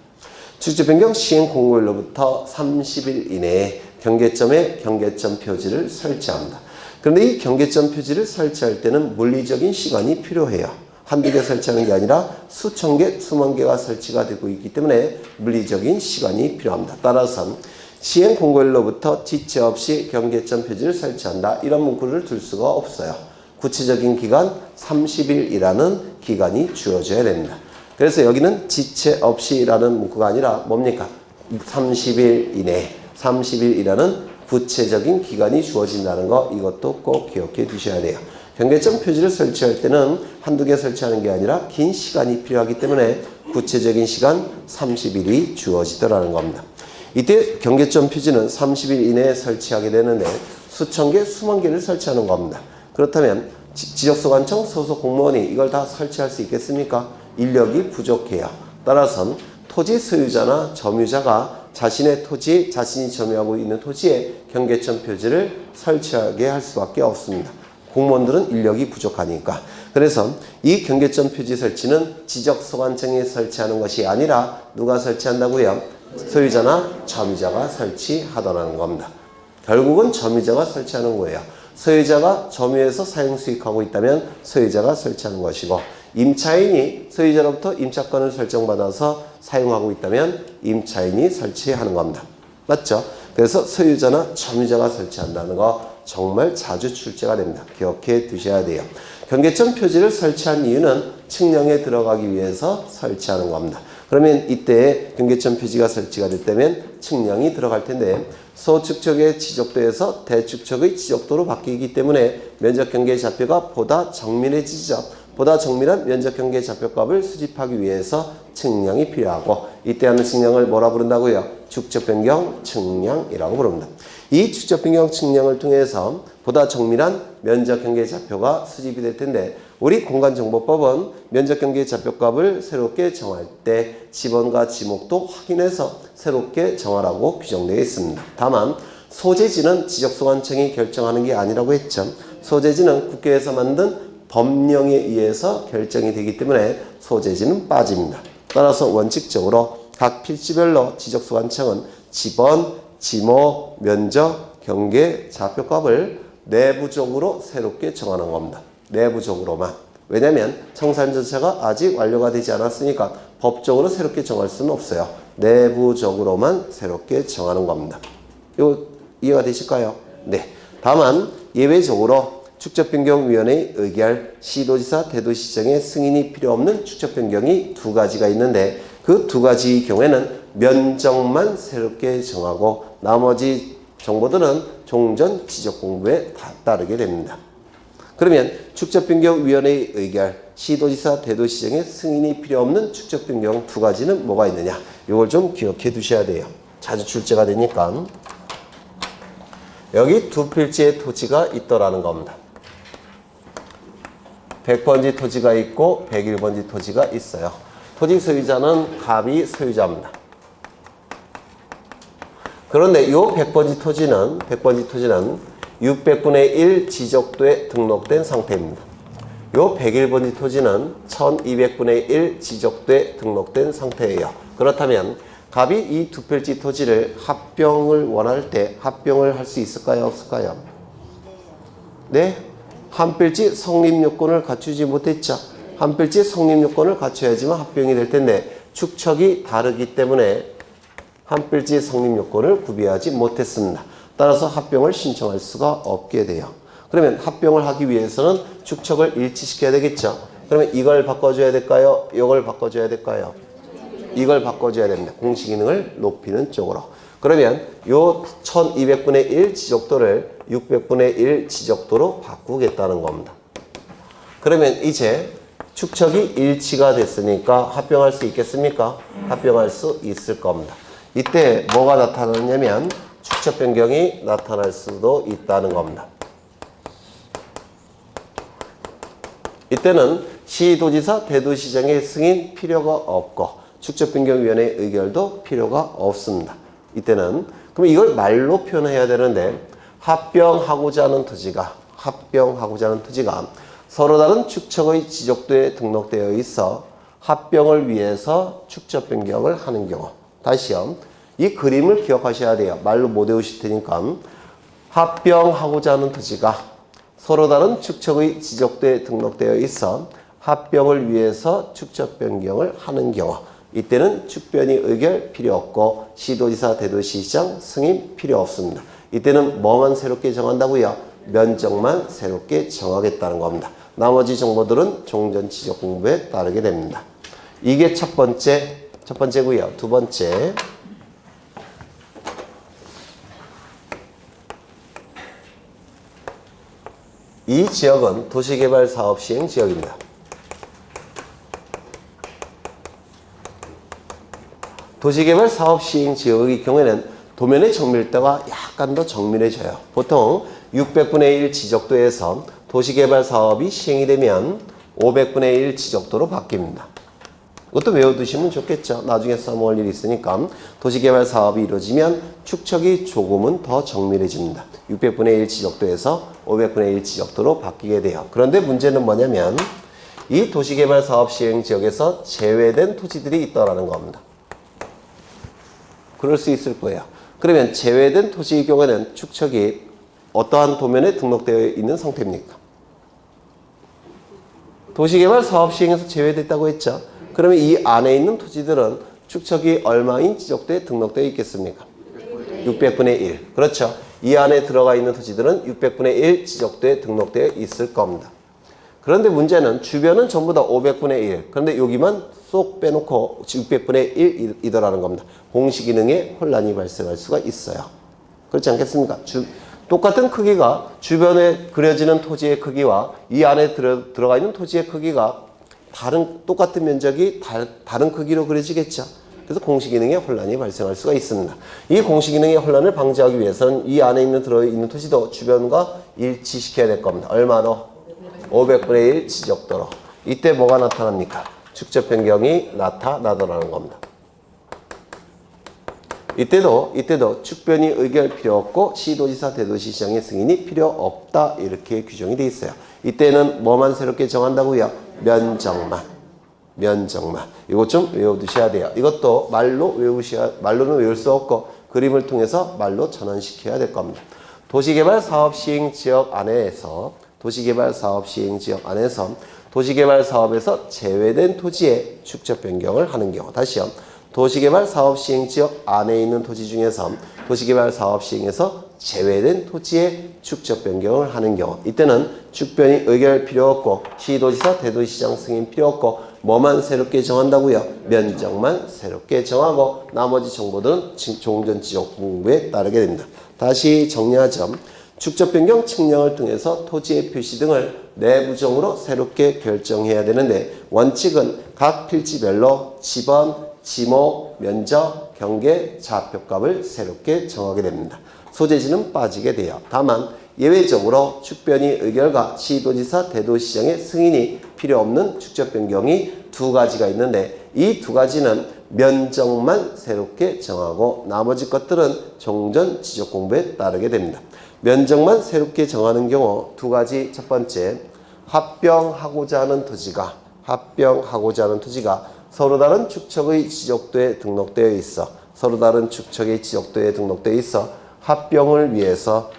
축적변경 시행 공고일로부터 30일 이내에 경계점에 경계점 표지를 설치합니다. 그런데 이 경계점 표지를 설치할 때는 물리적인 시간이 필요해요. 한두 개 설치하는 게 아니라 수천 개, 수만 개가 설치가 되고 있기 때문에 물리적인 시간이 필요합니다. 따라서 시행 공고일로부터 지체 없이 경계점 표지를 설치한다. 이런 문구를 둘 수가 없어요. 구체적인 기간 30일이라는 기간이 주어져야 됩니다. 그래서 여기는 지체 없이라는 문구가 아니라 뭡니까? 30일 이내, 30일이라는 구체적인 기간이 주어진다는 거, 이것도 꼭 기억해 두셔야 돼요. 경계점 표지를 설치할 때는 한두 개 설치하는 게 아니라 긴 시간이 필요하기 때문에 구체적인 시간 30일이 주어지더라는 겁니다. 이때 경계점 표지는 30일 이내에 설치하게 되는데 수천 개, 수만 개를 설치하는 겁니다. 그렇다면 지적소관청 소속 공무원이 이걸 다 설치할 수 있겠습니까? 인력이 부족해요. 따라서 토지 소유자나 점유자가 자신의 토지, 자신이 점유하고 있는 토지에 경계점 표지를 설치하게 할 수밖에 없습니다. 공무원들은 인력이 부족하니까. 그래서 이 경계점 표지 설치는 지적소관청이 설치하는 것이 아니라 누가 설치한다고요? 소유자나 점유자가 설치하더라는 겁니다. 결국은 점유자가 설치하는 거예요. 소유자가 점유해서 사용수익하고 있다면 소유자가 설치하는 것이고, 임차인이 소유자로부터 임차권을 설정받아서 사용하고 있다면 임차인이 설치하는 겁니다. 맞죠? 그래서 소유자나 점유자가 설치한다는 거 정말 자주 출제가 됩니다. 기억해 두셔야 돼요. 경계점 표지를 설치한 이유는 측량에 들어가기 위해서 설치하는 겁니다. 그러면 이때 경계점 표지가 설치가 됐다면 측량이 들어갈 텐데 소축척의 지적도에서 대축척의 지적도로 바뀌기 때문에 면적경계 좌표가 보다 정밀해지죠. 보다 정밀한 면적경계 좌표값을 수집하기 위해서 측량이 필요하고, 이때 하는 측량을 뭐라 부른다고요? 축적변경 측량이라고 부릅니다. 이 축적변경 측량을 통해서 보다 정밀한 면적경계 좌표가 수집이 될 텐데, 우리 공간정보법은 면적경계 좌표값을 새롭게 정할 때 지번과 지목도 확인해서 새롭게 정하라고 규정되어 있습니다. 다만 소재지는 지적소관청이 결정하는 게 아니라고 했죠. 소재지는 국회에서 만든 법령에 의해서 결정이 되기 때문에 소재지는 빠집니다. 따라서 원칙적으로 각 필지별로 지적소관청은 지번, 지목, 면적, 경계, 좌표값을 내부적으로 새롭게 정하는 겁니다. 내부적으로만. 왜냐하면 청산 절차가 아직 완료가 되지 않았으니까 법적으로 새롭게 정할 수는 없어요. 내부적으로만 새롭게 정하는 겁니다. 이거 이해가 되실까요? 네. 다만 예외적으로 축적변경위원회의 의결, 시도지사, 대도시장의 승인이 필요 없는 축적변경이 두 가지가 있는데 그 두 가지의 경우에는 면적만 새롭게 정하고 나머지 정보들은 종전 지적공부에 다 따르게 됩니다. 그러면 축적변경위원회의 의결, 시도지사, 대도시장의 승인이 필요 없는 축적변경 두 가지는 뭐가 있느냐? 이걸 좀 기억해 두셔야 돼요. 자주 출제가 되니까. 여기 두 필지의 토지가 있더라는 겁니다. 100번지 토지가 있고 101번지 토지가 있어요. 토지 소유자는 갑이 소유자입니다. 그런데 이 100번지 토지는 600분의 1 지적도에 등록된 상태입니다. 이 101번지 토지는 1200분의 1 지적도에 등록된 상태예요. 그렇다면 갑이 이 두 필지 토지를 합병을 원할 때 합병을 할 수 있을까요? 없을까요? 네? 한 필지 성립 요건을 갖추지 못했죠. 한 필지 성립 요건을 갖춰야지만 합병이 될 텐데 축척이 다르기 때문에 한 필지 성립 요건을 구비하지 못했습니다. 따라서 합병을 신청할 수가 없게 돼요. 그러면 합병을 하기 위해서는 축척을 일치시켜야 되겠죠. 그러면 이걸 바꿔줘야 될까요? 이걸 바꿔줘야 될까요? 이걸 바꿔줘야 됩니다. 공시기능을 높이는 쪽으로. 그러면 요 1200분의 1 지적도를 600분의 1 지적도로 바꾸겠다는 겁니다. 그러면 이제 축척이 일치가 됐으니까 합병할 수 있겠습니까? 합병할 수 있을 겁니다. 이때 뭐가 나타나냐면 축척 변경이 나타날 수도 있다는 겁니다. 이때는 시도지사, 대도시장의 승인 필요가 없고 축척변경위원회의 의결도 필요가 없습니다. 이때는 그럼 이걸 말로 표현해야 되는데 합병하고자 하는 토지가 서로 다른 축척의 지적도에 등록되어 있어 합병을 위해서 축척 변경을 하는 경우. 다시요. 이 그림을 기억하셔야 돼요. 말로 못 외우실 테니까. 합병하고자 하는 토지가 서로 다른 축척의 지적도에 등록되어 있어 합병을 위해서 축척 변경을 하는 경우. 이때는 축변이 의결 필요 없고 시도지사, 대도시장 승인 필요 없습니다. 이때는 뭐만 새롭게 정한다고요? 면적만 새롭게 정하겠다는 겁니다. 나머지 정보들은 종전 지적 공부에 따르게 됩니다. 이게 첫 번째고요. 두 번째. 이 지역은 도시개발 사업 시행 지역입니다. 도시개발 사업 시행 지역의 경우에는 도면의 정밀도가 약간 더 정밀해져요. 보통 600분의 1 지적도에서 도시개발 사업이 시행이 되면 500분의 1 지적도로 바뀝니다. 이것도 외워두시면 좋겠죠. 나중에 써먹을 일이 있으니까. 도시개발 사업이 이루어지면 축척이 조금은 더 정밀해집니다. 600분의 1 지적도에서 500분의 1 지적도로 바뀌게 돼요. 그런데 문제는 뭐냐면 이 도시개발 사업 시행 지역에서 제외된 토지들이 있다라는 겁니다. 그럴 수 있을 거예요. 그러면 제외된 토지의 경우에는 축척이 어떠한 도면에 등록되어 있는 상태입니까? 도시개발 사업 시행에서 제외됐다고 했죠. 그러면 이 안에 있는 토지들은 축척이 얼마인 지적도에 등록되어 있겠습니까? 600분의 1. 그렇죠. 이 안에 들어가 있는 토지들은 600분의 1 지적도에 등록되어 있을 겁니다. 그런데 문제는 주변은 전부 다 500분의 1. 그런데 여기만 쏙 빼놓고 600분의 1이더라는 겁니다. 공시 기능에 혼란이 발생할 수가 있어요. 그렇지 않겠습니까? 똑같은 크기가 주변에 그려지는 토지의 크기와 이 안에 들어가 있는 토지의 크기가 똑같은 면적이 다른 크기로 그려지겠죠. 그래서 공시 기능에 혼란이 발생할 수가 있습니다. 이 공시 기능의 혼란을 방지하기 위해서는 이 안에 들어있는 토지도 주변과 일치시켜야 될 겁니다. 얼마로? 500분의 1 지적도로. 이때 뭐가 나타납니까? 축척 변경이 나타나더라는 겁니다. 이때도 축변이 의결 필요 없고 시도지사, 대도시장의 승인이 필요 없다. 이렇게 규정이 되어 있어요. 이때는 뭐만 새롭게 정한다고요? 면적만. 이것 좀 외워두셔야 돼요. 이것도 말로는 외울 수 없고 그림을 통해서 말로 전환시켜야 될 겁니다. 도시개발 사업 시행 지역 안에서 도시개발 사업에서 제외된 토지의 축척 변경을 하는 경우. 다시요. 도시개발 사업 시행 지역 안에 있는 토지 중에서 도시개발 사업 시행에서 제외된 토지의 축척 변경을 하는 경우. 이때는 축변이 의결 필요 없고 시도지사, 대도시장 승인 필요 없고 뭐만 새롭게 정한다고요? 면적만 새롭게 정하고 나머지 정보들은 종전 지적 공부에 따르게 됩니다. 다시 정리하죠. 축척 변경 측량을 통해서 토지의 표시 등을 내부적으로 새롭게 결정해야 되는데 원칙은 각 필지별로 지번, 지목, 면적, 경계, 좌표값을 새롭게 정하게 됩니다. 소재지는 빠지게 돼요. 다만 예외적으로 축변이 의결과 시도지사, 대도시장의 승인이 필요 없는 축척 변경이 두 가지가 있는데 이 두 가지는 면적만 새롭게 정하고 나머지 것들은 종전 지적 공부에 따르게 됩니다. 면적만 새롭게 정하는 경우 두 가지. 첫 번째, 합병하고자 하는 토지가 서로 다른 축척의 지적도에 등록되어 있어 합병을 위해서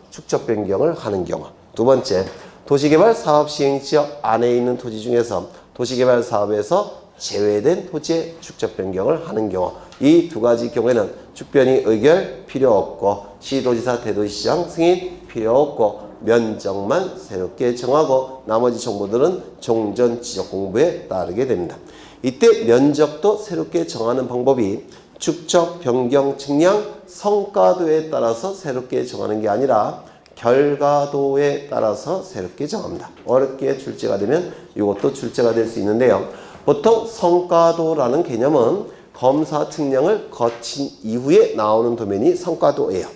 축척 변경을 하는 경우. 두 번째, 도시개발 사업 시행 지역 안에 있는 토지 중에서 도시개발 사업에서 제외된 토지의 축척 변경을 하는 경우. 이 두 가지 경우에는 축변이 의결 필요 없고 시도지사, 대도시장 승인 필요 없고 면적만 새롭게 정하고 나머지 정보들은 종전 지적 공부에 따르게 됩니다. 이때 면적도 새롭게 정하는 방법이 축적, 변경, 측량, 성과도에 따라서 새롭게 정하는 게 아니라 결과도에 따라서 새롭게 정합니다. 어렵게 출제가 되면 이것도 출제가 될 수 있는데요. 보통 성과도라는 개념은 검사 측량을 거친 이후에 나오는 도면이 성과도예요.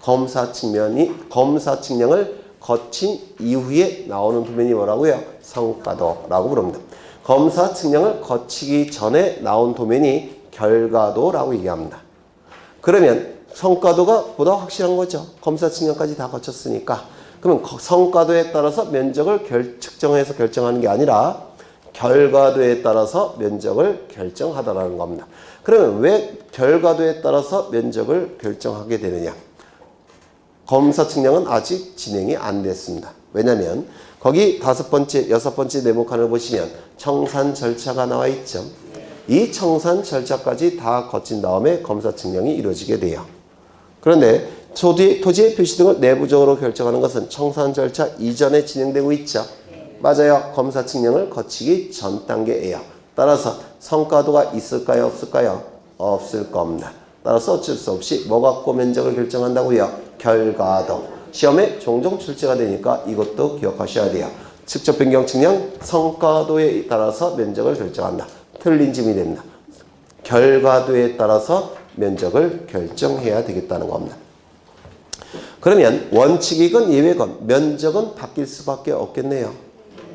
검사 측량을 거친 이후에 나오는 도면이 뭐라고요? 성과도라고 부릅니다. 검사 측량을 거치기 전에 나온 도면이 결과도라고 얘기합니다. 그러면 성과도가 보다 확실한 거죠. 검사 측량까지 다 거쳤으니까. 그러면 성과도에 따라서 면적을 측정해서 결정하는 게 아니라 결과도에 따라서 면적을 결정하다라는 겁니다. 그러면 왜 결과도에 따라서 면적을 결정하게 되느냐? 검사 측량은 아직 진행이 안 됐습니다. 왜냐하면 거기 5번째, 6번째 네모칸을 보시면 청산 절차가 나와 있죠. 이 청산 절차까지 다 거친 다음에 검사 측량이 이루어지게 돼요. 그런데 토지의 표시 등을 내부적으로 결정하는 것은 청산 절차 이전에 진행되고 있죠. 맞아요. 검사 측량을 거치기 전 단계예요. 따라서 성과도가 있을까요? 없을까요? 없을 겁니다. 따라서 어쩔 수 없이 뭐 갖고 면적을 결정한다고요? 결과도. 시험에 종종 출제가 되니까 이것도 기억하셔야 돼요. 측적 변경 측량 성과도에 따라서 면적을 결정한다. 틀린 질문이 됩니다. 결과도에 따라서 면적을 결정해야 되겠다는 겁니다. 그러면 원칙이건 예외건 면적은 바뀔 수밖에 없겠네요.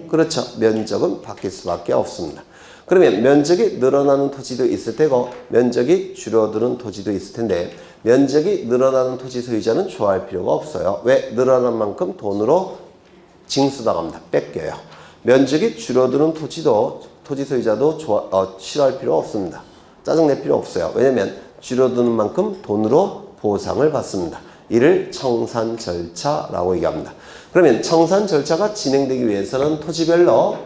그렇죠. 면적은 바뀔 수밖에 없습니다. 그러면 면적이 늘어나는 토지도 있을 테고 면적이 줄어드는 토지도 있을 텐데 면적이 늘어나는 토지 소유자는 좋아할 필요가 없어요. 왜? 늘어난 만큼 돈으로 징수당합니다. 뺏겨요. 면적이 줄어드는 토지 소유자도 싫어할 필요 없습니다. 짜증낼 필요 없어요. 왜냐하면 줄어드는 만큼 돈으로 보상을 받습니다. 이를 청산 절차라고 얘기합니다. 그러면 청산 절차가 진행되기 위해서는 토지별로,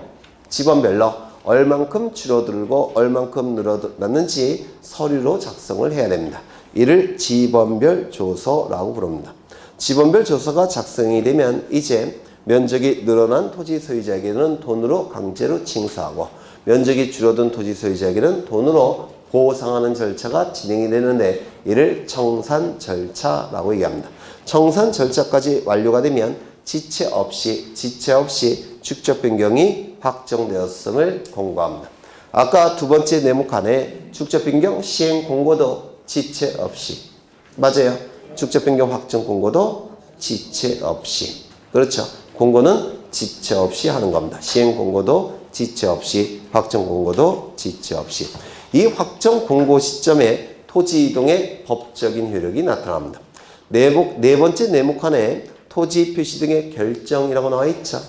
지번별로 얼만큼 줄어들고 얼만큼 늘어났는지 서류로 작성을 해야 됩니다. 이를 지번별 조서라고 부릅니다. 지번별 조서가 작성이 되면 이제 면적이 늘어난 토지 소유자에게는 돈으로 강제로 징수하고 면적이 줄어든 토지 소유자에게는 돈으로 보상하는 절차가 진행이 되는데 이를 청산 절차라고 얘기합니다. 청산 절차까지 완료가 되면 지체 없이 축적 변경이 확정되었음을 공고합니다. 아까 2번째 네모칸에 축적 변경 시행 공고도 지체 없이, 맞아요. 축적 변경 확정 공고도 지체 없이, 그렇죠. 공고는 지체 없이 하는 겁니다. 시행 공고도 지체 없이, 확정 공고도 지체 없이. 이 확정 공고 시점에 토지 이동의 법적인 효력이 나타납니다. 네 번째 네모칸에 토지 표시 등의 결정이라고 나와 있죠.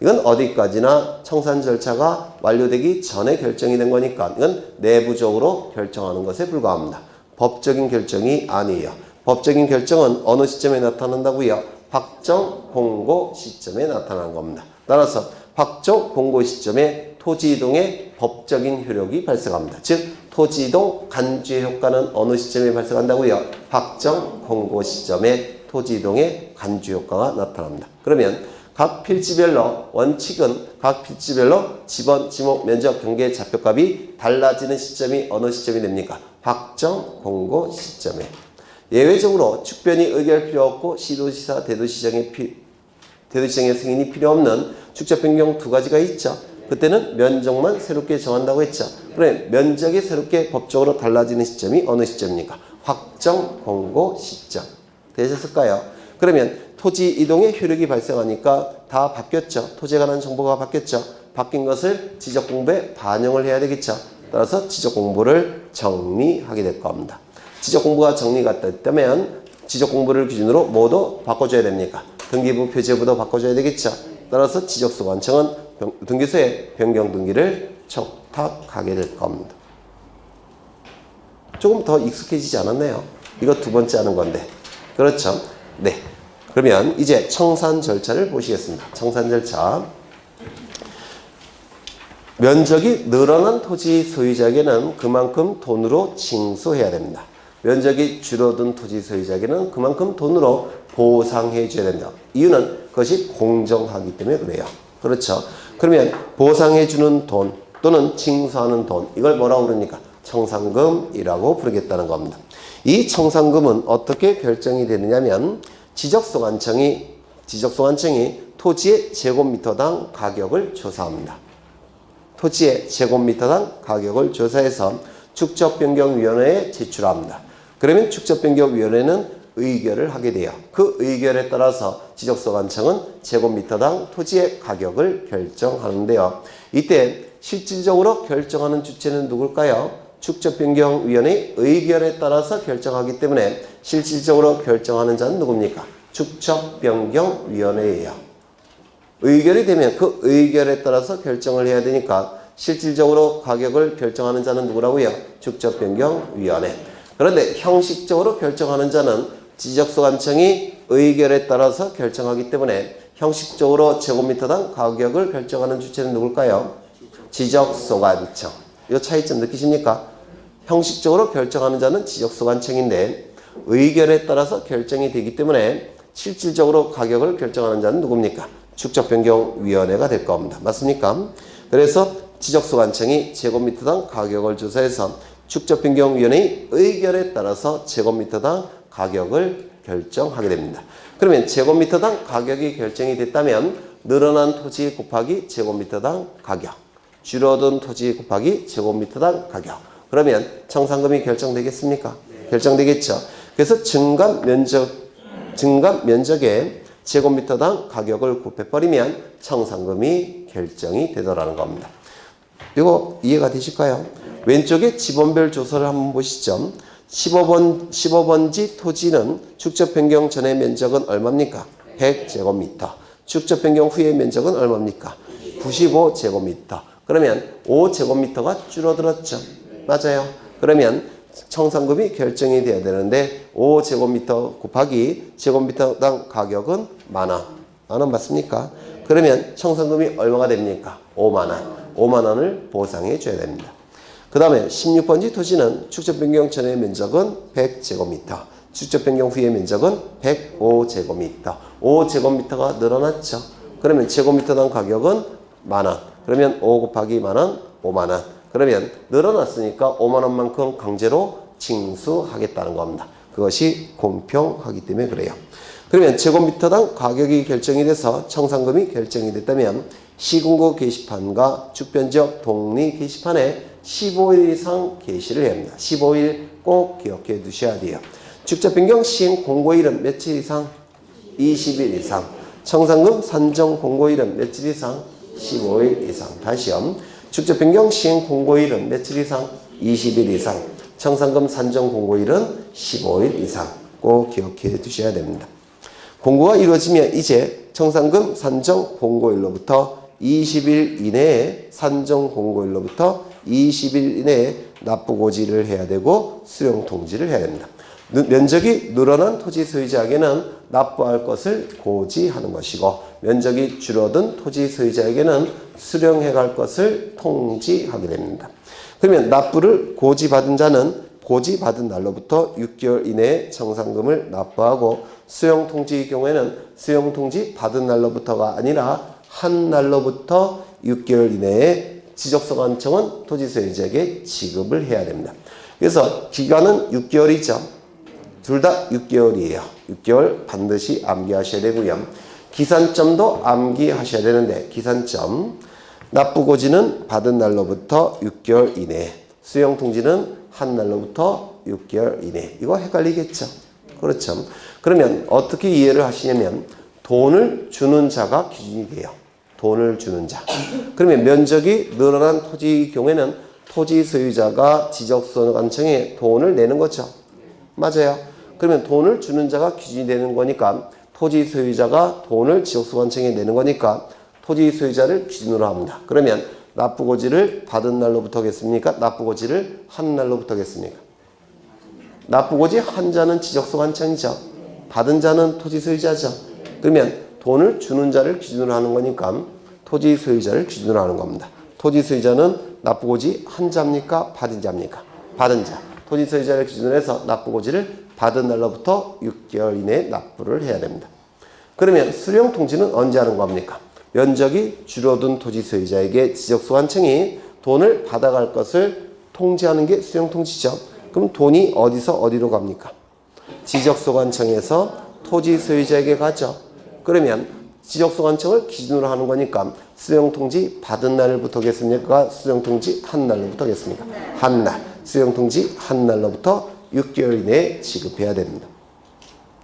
이건 어디까지나 청산 절차가 완료되기 전에 결정이 된 거니까 이건 내부적으로 결정하는 것에 불과합니다. 법적인 결정이 아니에요. 법적인 결정은 어느 시점에 나타난다고요? 확정 공고 시점에 나타나는 겁니다. 따라서 확정 공고 시점에 토지 이동의 법적인 효력이 발생합니다. 즉 토지 이동 간주의 효과는 어느 시점에 발생한다고요? 확정 공고 시점에 토지 이동의 간주 효과가 나타납니다. 그러면 각 필지별로 원칙은 각 필지별로 지번, 지목, 면적, 경계, 좌표값이 달라지는 시점이 어느 시점이 됩니까? 확정 공고 시점에. 예외적으로 축변이 의결 필요 없고 시도지사, 대도시장의 승인이 필요 없는 축적 변경 2가지가 있죠. 그때는 면적만 새롭게 정한다고 했죠. 그래 면적이 새롭게 법적으로 달라지는 시점이 어느 시점입니까? 확정 공고 시점. 되셨을까요? 그러면 토지 이동의 효력이 발생하니까 다 바뀌었죠. 토지에 관한 정보가 바뀌었죠. 바뀐 것을 지적 공부에 반영을 해야 되겠죠. 따라서 지적 공부를 정리하게 될 겁니다. 지적 공부가 정리가 됐다면 지적 공부를 기준으로 뭐도 바꿔줘야 됩니까? 등기부, 표제부도 바꿔줘야 되겠죠. 따라서 지적소관청은 등기소에 변경 등기를 촉탁하게 될 겁니다. 조금 더 익숙해지지 않았나요? 이거 2번째 하는 건데. 그렇죠? 네. 그러면 이제 청산 절차를 보시겠습니다. 청산 절차. 면적이 늘어난 토지 소유자에게는 그만큼 돈으로 징수해야 됩니다. 면적이 줄어든 토지 소유자에게는 그만큼 돈으로 보상해 줘야 됩니다. 이유는 그것이 공정하기 때문에 그래요. 그렇죠? 그러면 보상해 주는 돈 또는 징수하는 돈, 이걸 뭐라고 그럽니까? 청산금이라고 부르겠다는 겁니다. 이 청산금은 어떻게 결정이 되느냐면 지적소관청이 토지의 제곱미터당 가격을 조사합니다. 토지의 제곱미터당 가격을 조사해서 축적변경위원회에 제출합니다. 그러면 축적변경위원회는 의결을 하게 돼요. 그 의결에 따라서 지적소관청은 제곱미터당 토지의 가격을 결정하는데요. 이때 실질적으로 결정하는 주체는 누굴까요? 축적변경위원회의 의결에 따라서 결정하기 때문에 실질적으로 결정하는 자는 누굽니까? 축적변경위원회예요. 의결이 되면 그 의결에 따라서 결정을 해야 되니까 실질적으로 가격을 결정하는 자는 누구라고요? 축적변경위원회. 그런데 형식적으로 결정하는 자는 지적소관청이 의결에 따라서 결정하기 때문에 형식적으로 제곱미터당 가격을 결정하는 주체는 누굴까요? 지적소관청. 이 차이점 느끼십니까? 형식적으로 결정하는 자는 지적소관청인데 의결에 따라서 결정이 되기 때문에 실질적으로 가격을 결정하는 자는 누굽니까? 축적변경위원회가 될 겁니다. 맞습니까? 그래서 지적소관청이 제곱미터당 가격을 조사해서 축적변경위원회의 의결에 따라서 제곱미터당 가격을 결정하게 됩니다. 그러면 제곱미터당 가격이 결정이 됐다면 늘어난 토지 곱하기 제곱미터당 가격, 줄어든 토지 곱하기 제곱미터당 가격. 그러면 청산금이 결정되겠습니까? 결정되겠죠. 그래서 증감 면적의 제곱미터당 가격을 곱해버리면 청산금이 결정이 되더라는 겁니다. 이거 이해가 되실까요? 왼쪽에 지번별 조서를 한번 보시죠. 15번지 토지는 축적 변경 전의 면적은 얼마입니까? 100제곱미터. 축적 변경 후의 면적은 얼마입니까? 95제곱미터. 그러면 5제곱미터가 줄어들었죠. 맞아요. 그러면 청산금이 결정이 돼야 되는데 5제곱미터 곱하기 제곱미터당 가격은 만원. 만원 맞습니까? 그러면 청산금이 얼마가 됩니까? 5만원. 5만원을 보상해 줘야 됩니다. 그 다음에 16번지 토지는 축적 변경 전의 면적은 100제곱미터, 축적 변경 후의 면적은 105제곱미터. 5제곱미터가 늘어났죠. 그러면 제곱미터당 가격은 만원. 그러면 5 곱하기 만원, 5만원. 그러면 늘어났으니까 5만원만큼 강제로 징수하겠다는 겁니다. 그것이 공평하기 때문에 그래요. 그러면 제곱미터당 가격이 결정이 돼서 청산금이 결정이 됐다면 시군구 게시판과 축변지역 동리 게시판에 15일 이상 게시를 해야 합니다. 15일 꼭 기억해 두셔야 돼요. 축적 변경 시행 공고일은 며칠 이상? 20일 이상. 청산금 산정 공고일은 며칠 이상? 15일 이상. 다시요. 축적 변경 시행 공고일은 며칠 이상? 20일 이상. 청산금 산정 공고일은 15일 이상. 꼭 기억해 두셔야 됩니다. 공고가 이루어지면 이제 청산금 산정 공고일로부터 20일 이내에 산정 공고일로부터 20일 이내에 납부고지를 해야 되고 수령통지를 해야 됩니다. 면적이 늘어난 토지 소유자에게는 납부할 것을 고지하는 것이고 면적이 줄어든 토지 소유자에게는 수령해 갈 것을 통지하게 됩니다. 그러면 납부를 고지받은 자는 고지받은 날로부터 6개월 이내에 청산금을 납부하고 수령통지의 경우에는 수령통지 받은 날로부터가 아니라 한 날로부터 6개월 이내에 지적소관청은 토지 소유자에게 지급을 해야 됩니다. 그래서 기간은 6개월이죠. 둘 다 6개월이에요. 6개월 반드시 암기하셔야 되고요. 기산점도 암기하셔야 되는데 기산점 납부고지는 받은 날로부터 6개월 이내, 수령통지는 한 날로부터 6개월 이내. 이거 헷갈리겠죠? 그렇죠. 그러면 어떻게 이해를 하시냐면 돈을 주는 자가 기준이 돼요. 돈을 주는 자. 그러면 면적이 늘어난 토지의 경우에는 토지 소유자가 지적소관청에 돈을 내는 거죠. 맞아요. 그러면 돈을 주는 자가 기준이 되는 거니까 토지 소유자가 돈을 지적소관청에 내는 거니까 토지 소유자를 기준으로 합니다. 그러면 납부고지를 받은 날로부터 겠습니까? 납부고지를 한 날로부터 겠습니까? 납부고지 한 자는 지적소관청이죠. 받은 자는 토지 소유자죠. 그러면 돈을 주는 자를 기준으로 하는 거니까 토지 소유자를 기준으로 하는 겁니다. 토지 소유자는 납부고지 한 자입니까? 받은 자입니까? 받은 자. 토지 소유자를 기준으로 해서 납부고지를 받은 날로부터 6개월 이내에 납부를 해야 됩니다. 그러면 수령통지는 언제 하는 겁니까? 면적이 줄어든 토지 소유자에게 지적소관청이 돈을 받아갈 것을 통지하는 게 수용통지죠. 그럼 돈이 어디서 어디로 갑니까? 지적소관청에서 토지 소유자에게 가죠. 그러면 지적소관청을 기준으로 하는 거니까 수용통지 받은 날부터겠습니까? 수용통지 한 날로부터겠습니까? 한 날. 수용통지 한 날로부터 6개월 이내에 지급해야 됩니다.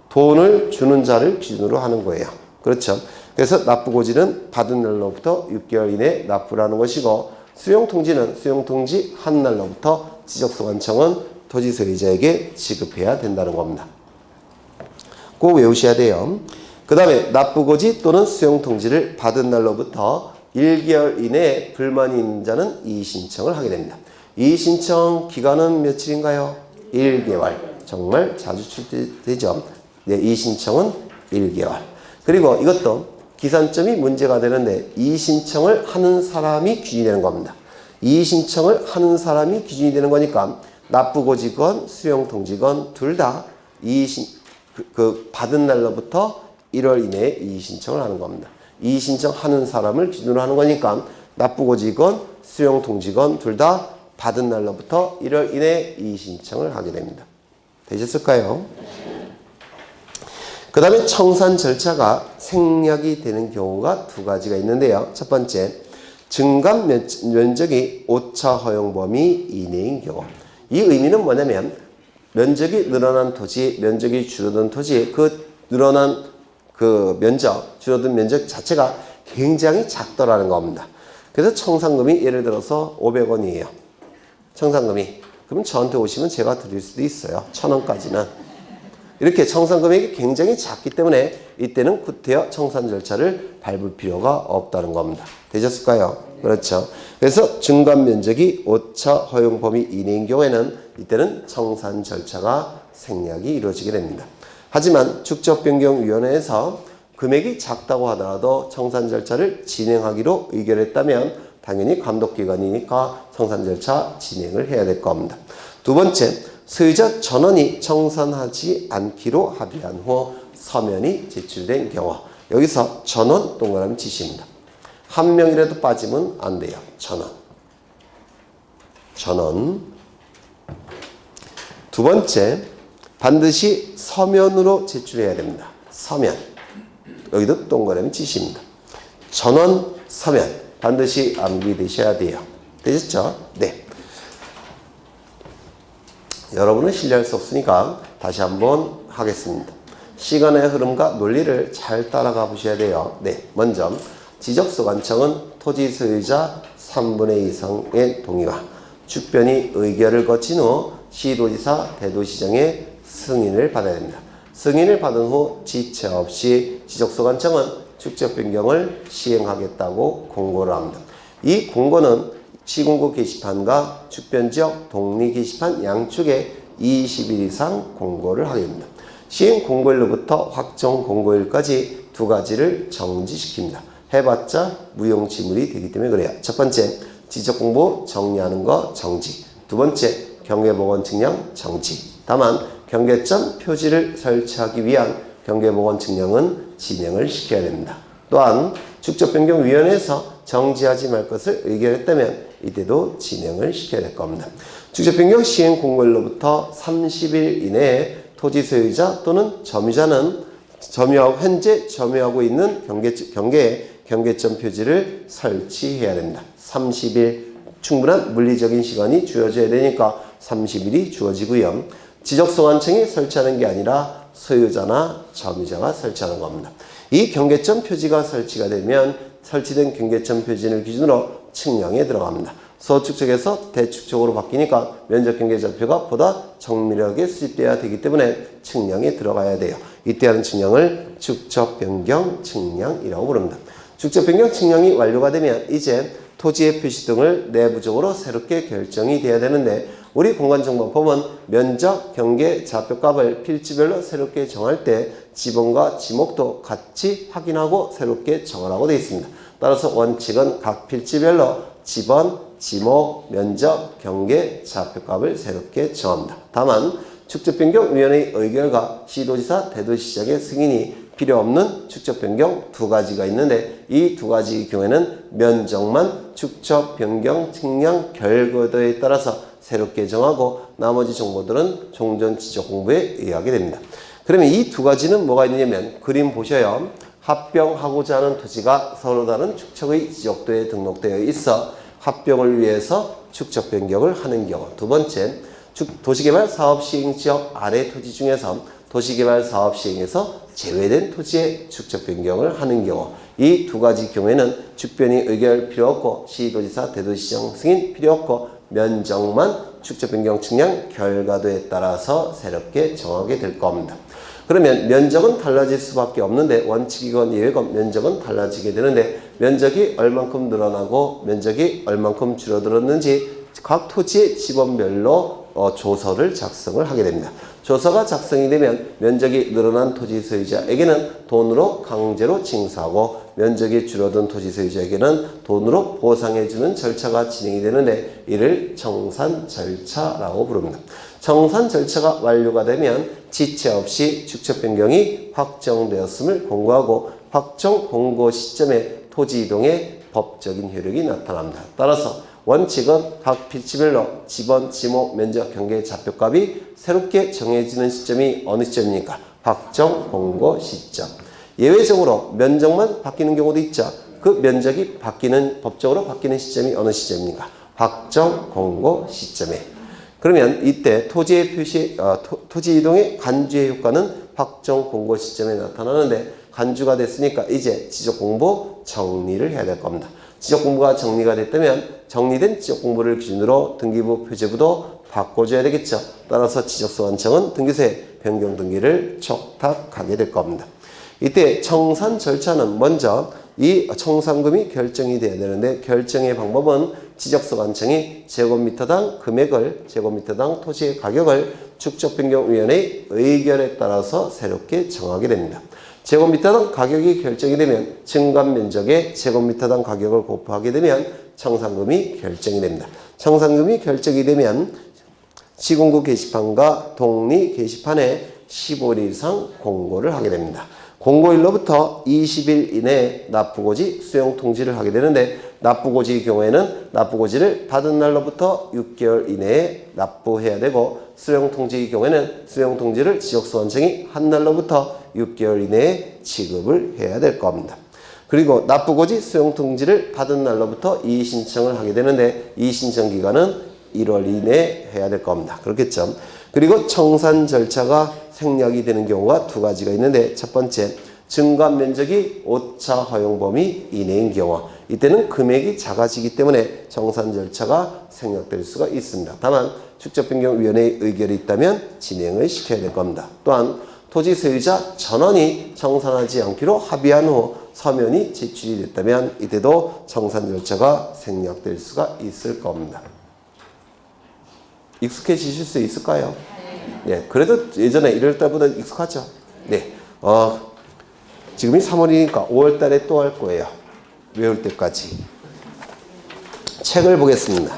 돈을 주는 자를 기준으로 하는 거예요. 그렇죠? 그래서 납부고지는 받은 날로부터 6개월 이내에 납부를 하는 것이고 수용통지는 수용통지 한 날로부터 지적소관청은 토지 소유자에게 지급해야 된다는 겁니다. 꼭 외우셔야 돼요. 그 다음에 납부고지 또는 수용통지를 받은 날로부터 1개월 이내에 불만이 있는 자는 이의신청을 하게 됩니다. 이의신청 기간은 며칠인가요? 1개월. 정말 자주 출제되죠. 네, 이의신청은 1개월. 그리고 이것도 기산점이 문제가 되는데 이의신청을 하는 사람이 기준이 되는 겁니다. 이의신청을 하는 사람이 기준이 되는 거니까 납부고지건 수용통지건 둘 다 받은 날로부터 1월 이내에 이의신청을 하는 겁니다. 이의신청 하는 사람을 기준으로 하는 거니까 납부고지건 수용통지건 둘 다 받은 날로부터 1월 이내에 이의신청을 하게 됩니다. 되셨을까요? 그 다음에 청산 절차가 생략이 되는 경우가 두 가지가 있는데요. 첫 번째, 증감 면적이 오차 허용 범위 이내인 경우. 이 의미는 뭐냐면 면적이 늘어난 토지, 면적이 줄어든 토지, 그 늘어난 그 면적, 줄어든 면적 자체가 굉장히 작더라는 겁니다. 그래서 청산금이 예를 들어서 500원이에요. 청산금이. 그럼 저한테 오시면 제가 드릴 수도 있어요. 1000원까지는. 이렇게 청산 금액이 굉장히 작기 때문에 이때는 구태여 청산 절차를 밟을 필요가 없다는 겁니다. 되셨을까요? 그렇죠. 그래서 증감 면적이 오차 허용 범위 이내인 경우에는 이때는 청산 절차가 생략이 이루어지게 됩니다. 하지만 축적변경위원회에서 금액이 작다고 하더라도 청산 절차를 진행하기로 의결했다면 당연히 감독기관이니까 청산 절차 진행을 해야 될 겁니다. 두 번째, 소유자 전원이 청산하지 않기로 합의한 후 서면이 제출된 경우. 여기서 전원 동그라미 치십니다. 한 명이라도 빠지면 안 돼요. 전원. 두 번째, 반드시 서면으로 제출해야 됩니다. 서면. 여기도 동그라미 치십니다. 전원, 서면. 반드시 암기되셔야 돼요. 되셨죠? 네. 여러분은 신뢰할 수 없으니까 다시 한번 하겠습니다. 시간의 흐름과 논리를 잘 따라가 보셔야 돼요. 네, 먼저 지적소관청은 토지 소유자 3분의 2 이상의 동의와 축변이 의결을 거친 후 시도지사, 대도시장의 승인을 받아야 됩니다. 승인을 받은 후 지체 없이 지적소관청은 축적 변경을 시행하겠다고 공고를 합니다. 이 공고는 시공고 게시판과 축변지역 동리 게시판 양쪽에 20일 이상 공고를 하게 됩니다. 시행 공고일로부터 확정 공고일까지 두 가지를 정지시킵니다. 해봤자 무용지물이 되기 때문에 그래요. 첫 번째, 지적공보 정리하는 거 정지. 두 번째, 경계보건 측량 정지. 다만 경계점 표지를 설치하기 위한 경계보건 측량은 진행을 시켜야 됩니다. 또한 축적변경위원회에서 정지하지 말 것을 의결했다면 이때도 진행을 시켜야 될 겁니다. 축적변경 시행 공고일로부터 30일 이내에 토지 소유자 또는 점유자는 현재 점유하고 있는 경계에 경계점 표지를 설치해야 됩니다. 30일 충분한 물리적인 시간이 주어져야 되니까 30일이 주어지고요. 지적소관청이 설치하는 게 아니라 소유자나 점유자가 설치하는 겁니다. 이 경계점 표지가 설치가 되면 설치된 경계점 표지를 기준으로 측량에 들어갑니다. 서축적에서 대축적으로 바뀌니까 면적 경계좌표가 보다 정밀하게 수집돼야 되기 때문에 측량에 들어가야 돼요. 이때 하는 측량을 축적 변경 측량이라고 부릅니다. 축적 변경 측량이 완료가 되면 이제 토지의 표시 등을 내부적으로 새롭게 결정이 돼야 되는데 우리 공간정보법은 면적, 경계, 좌표값을 필지별로 새롭게 정할 때 지번과 지목도 같이 확인하고 새롭게 정하라고 되어 있습니다. 따라서 원칙은 각 필지별로 지번, 지목, 면적, 경계, 좌표값을 새롭게 정합니다. 다만 축적변경위원회의 의결과 시도지사, 대도시장의 승인이 필요 없는 축적변경 두 가지가 있는데 이 두 가지의 경우에는 면적만 축적변경 측량 결과도에 따라서 새롭게 정하고 나머지 정보들은 종전 지적 공부에 의하게 됩니다. 그러면 이 두 가지는 뭐가 있냐면 그림 보셔요. 합병하고자 하는 토지가 서로 다른 축척의 지적도에 등록되어 있어 합병을 위해서 축척 변경을 하는 경우. 두 번째, 도시개발 사업 시행 지역 아래 토지 중에서 도시개발 사업 시행에서 제외된 토지의 축척 변경을 하는 경우. 이 두 가지 경우에는 축변이 의결 필요 없고 시도지사 대도시장 승인 필요 없고 면적만 축척 변경 측량 결과도에 따라서 새롭게 정하게 될 겁니다. 그러면 면적은 달라질 수밖에 없는데 원칙이건 예외건 면적은 달라지게 되는데 면적이 얼만큼 늘어나고 면적이 얼만큼 줄어들었는지 각 토지의 지번별로 조서를 작성을 하게 됩니다. 조서가 작성이 되면 면적이 늘어난 토지 소유자에게는 돈으로 강제로 징수하고 면적이 줄어든 토지 소유자에게는 돈으로 보상해주는 절차가 진행이 되는데 이를 청산 절차라고 부릅니다. 청산 절차가 완료가 되면 지체 없이 축척 변경이 확정되었음을 공고하고 확정 공고 시점에 토지 이동의 법적인 효력이 나타납니다. 따라서 원칙은 각 필지별로 지번, 지목, 면적, 경계, 좌표값이 새롭게 정해지는 시점이 어느 시점입니까? 확정 공고 시점. 예외적으로 면적만 바뀌는 경우도 있죠. 그 면적이 법적으로 바뀌는 시점이 어느 시점입니까? 확정 공고 시점에. 그러면 이때 토지의 토지 이동의 간주의 효과는 확정 공고 시점에 나타나는데 간주가 됐으니까 이제 지적 공부 정리를 해야 될 겁니다. 지적 공부가 정리가 됐다면 정리된 지적 공부를 기준으로 등기부 표제부도 바꿔줘야 되겠죠. 따라서 지적소관청은 등기소에 변경 등기를 촉탁하게 될 겁니다. 이때 청산 절차는 먼저 이 청산금이 결정이 돼야 되는데 결정의 방법은 지적소관청이 제곱미터당 금액을 제곱미터당 토지의 가격을 축적변경위원회의 의결에 따라서 새롭게 정하게 됩니다. 제곱미터당 가격이 결정이 되면 증감면적에 제곱미터당 가격을 곱하게 되면 청산금이 결정이 됩니다. 청산금이 결정이 되면 시군구 게시판과 동리 게시판에 15일 이상 공고를 하게 됩니다. 공고일로부터 20일 이내에 납부고지 수용통지를 하게 되는데 납부고지의 경우에는 납부고지를 받은 날로부터 6개월 이내에 납부해야 되고 수용통지의 경우에는 수용통지를 지적소관청이 한 날로부터 6개월 이내에 지급을 해야 될 겁니다. 그리고 납부고지 수용통지를 받은 날로부터 이의신청을 하게 되는데 이의신청 기간은 1월 이내에 해야 될 겁니다. 그렇겠죠? 그리고 청산 절차가 생략이 되는 경우가 두 가지가 있는데 첫 번째, 증감 면적이 오차 허용 범위 이내인 경우 이때는 금액이 작아지기 때문에 청산 절차가 생략될 수가 있습니다. 다만 축적변경위원회의 의결이 있다면 진행을 시켜야 될 겁니다. 또한 토지 소유자 전원이 청산하지 않기로 합의한 후 서면이 제출이 됐다면 이때도 청산 절차가 생략될 수가 있을 겁니다. 익숙해지실 수 있을까요? 네. 그래도 예전에 1월 달보다 익숙하죠? 네. 지금이 3월이니까 5월 달에 또 할 거예요. 외울 때까지. 책을 보겠습니다.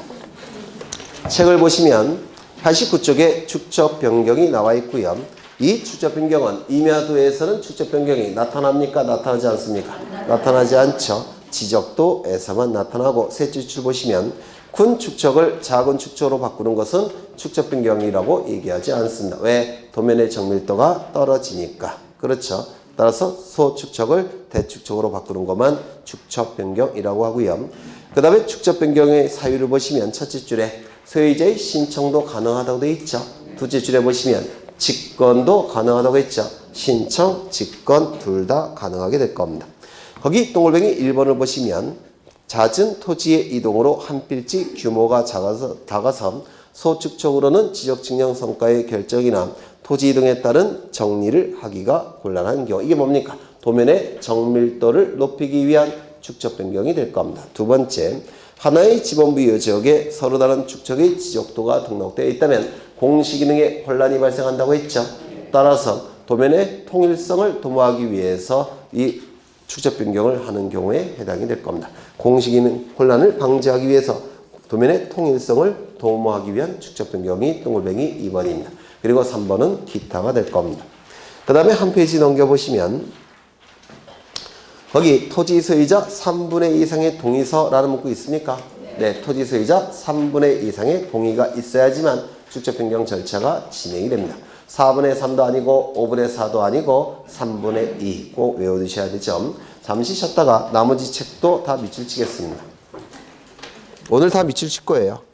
책을 보시면 89쪽에 축적 변경이 나와 있고요. 이 축적 변경은 임야도에서는 축적 변경이 나타납니까? 나타나지 않습니까? 나타나지 않죠. 지적도에서만 나타나고 셋째 줄 보시면 큰 축척을 작은 축척으로 바꾸는 것은 축적 변경이라고 얘기하지 않습니다. 왜? 도면의 정밀도가 떨어지니까. 그렇죠. 따라서 소축척을 대축척으로 바꾸는 것만 축척 변경이라고 하고요. 그 다음에 축적 변경의 사유를 보시면 첫째 줄에 소유자의 신청도 가능하다고 되어 있죠. 둘째 줄에 보시면 직권도 가능하다고 했죠. 신청, 직권 둘 다 가능하게 될 겁니다. 거기 동글뱅이 1번을 보시면 잦은 토지의 이동으로 한 필지 규모가 작아서 소축척으로는 지적측량 성과의 결정이나 토지 이동에 따른 정리를 하기가 곤란한 경우. 이게 뭡니까? 도면의 정밀도를 높이기 위한 축척 변경이 될 겁니다. 두 번째, 하나의 지번부여 지역에 서로 다른 축척의 지적도가 등록되어 있다면 공시기능에 혼란이 발생한다고 했죠. 따라서 도면의 통일성을 도모하기 위해서 이 축척 변경을 하는 경우에 해당이 될 겁니다. 공시기능 혼란을 방지하기 위해서 도면의 통일성을 도모하기 위한 축척 변경이 동글뱅이 2번입니다. 그리고 3번은 기타가 될 겁니다. 그 다음에 한 페이지 넘겨보시면 거기 토지 소유자 3분의 2 이상의 동의서라는 문구 있습니까? 네, 토지 소유자 3분의 2 이상의 동의가 있어야지만 축적 변경 절차가 진행이 됩니다. 4분의 3도 아니고 5분의 4도 아니고 3분의 2 꼭 외워두셔야 되죠. 잠시 쉬었다가 나머지 책도 다 밑줄 치겠습니다. 오늘 다 밑줄 칠 거예요.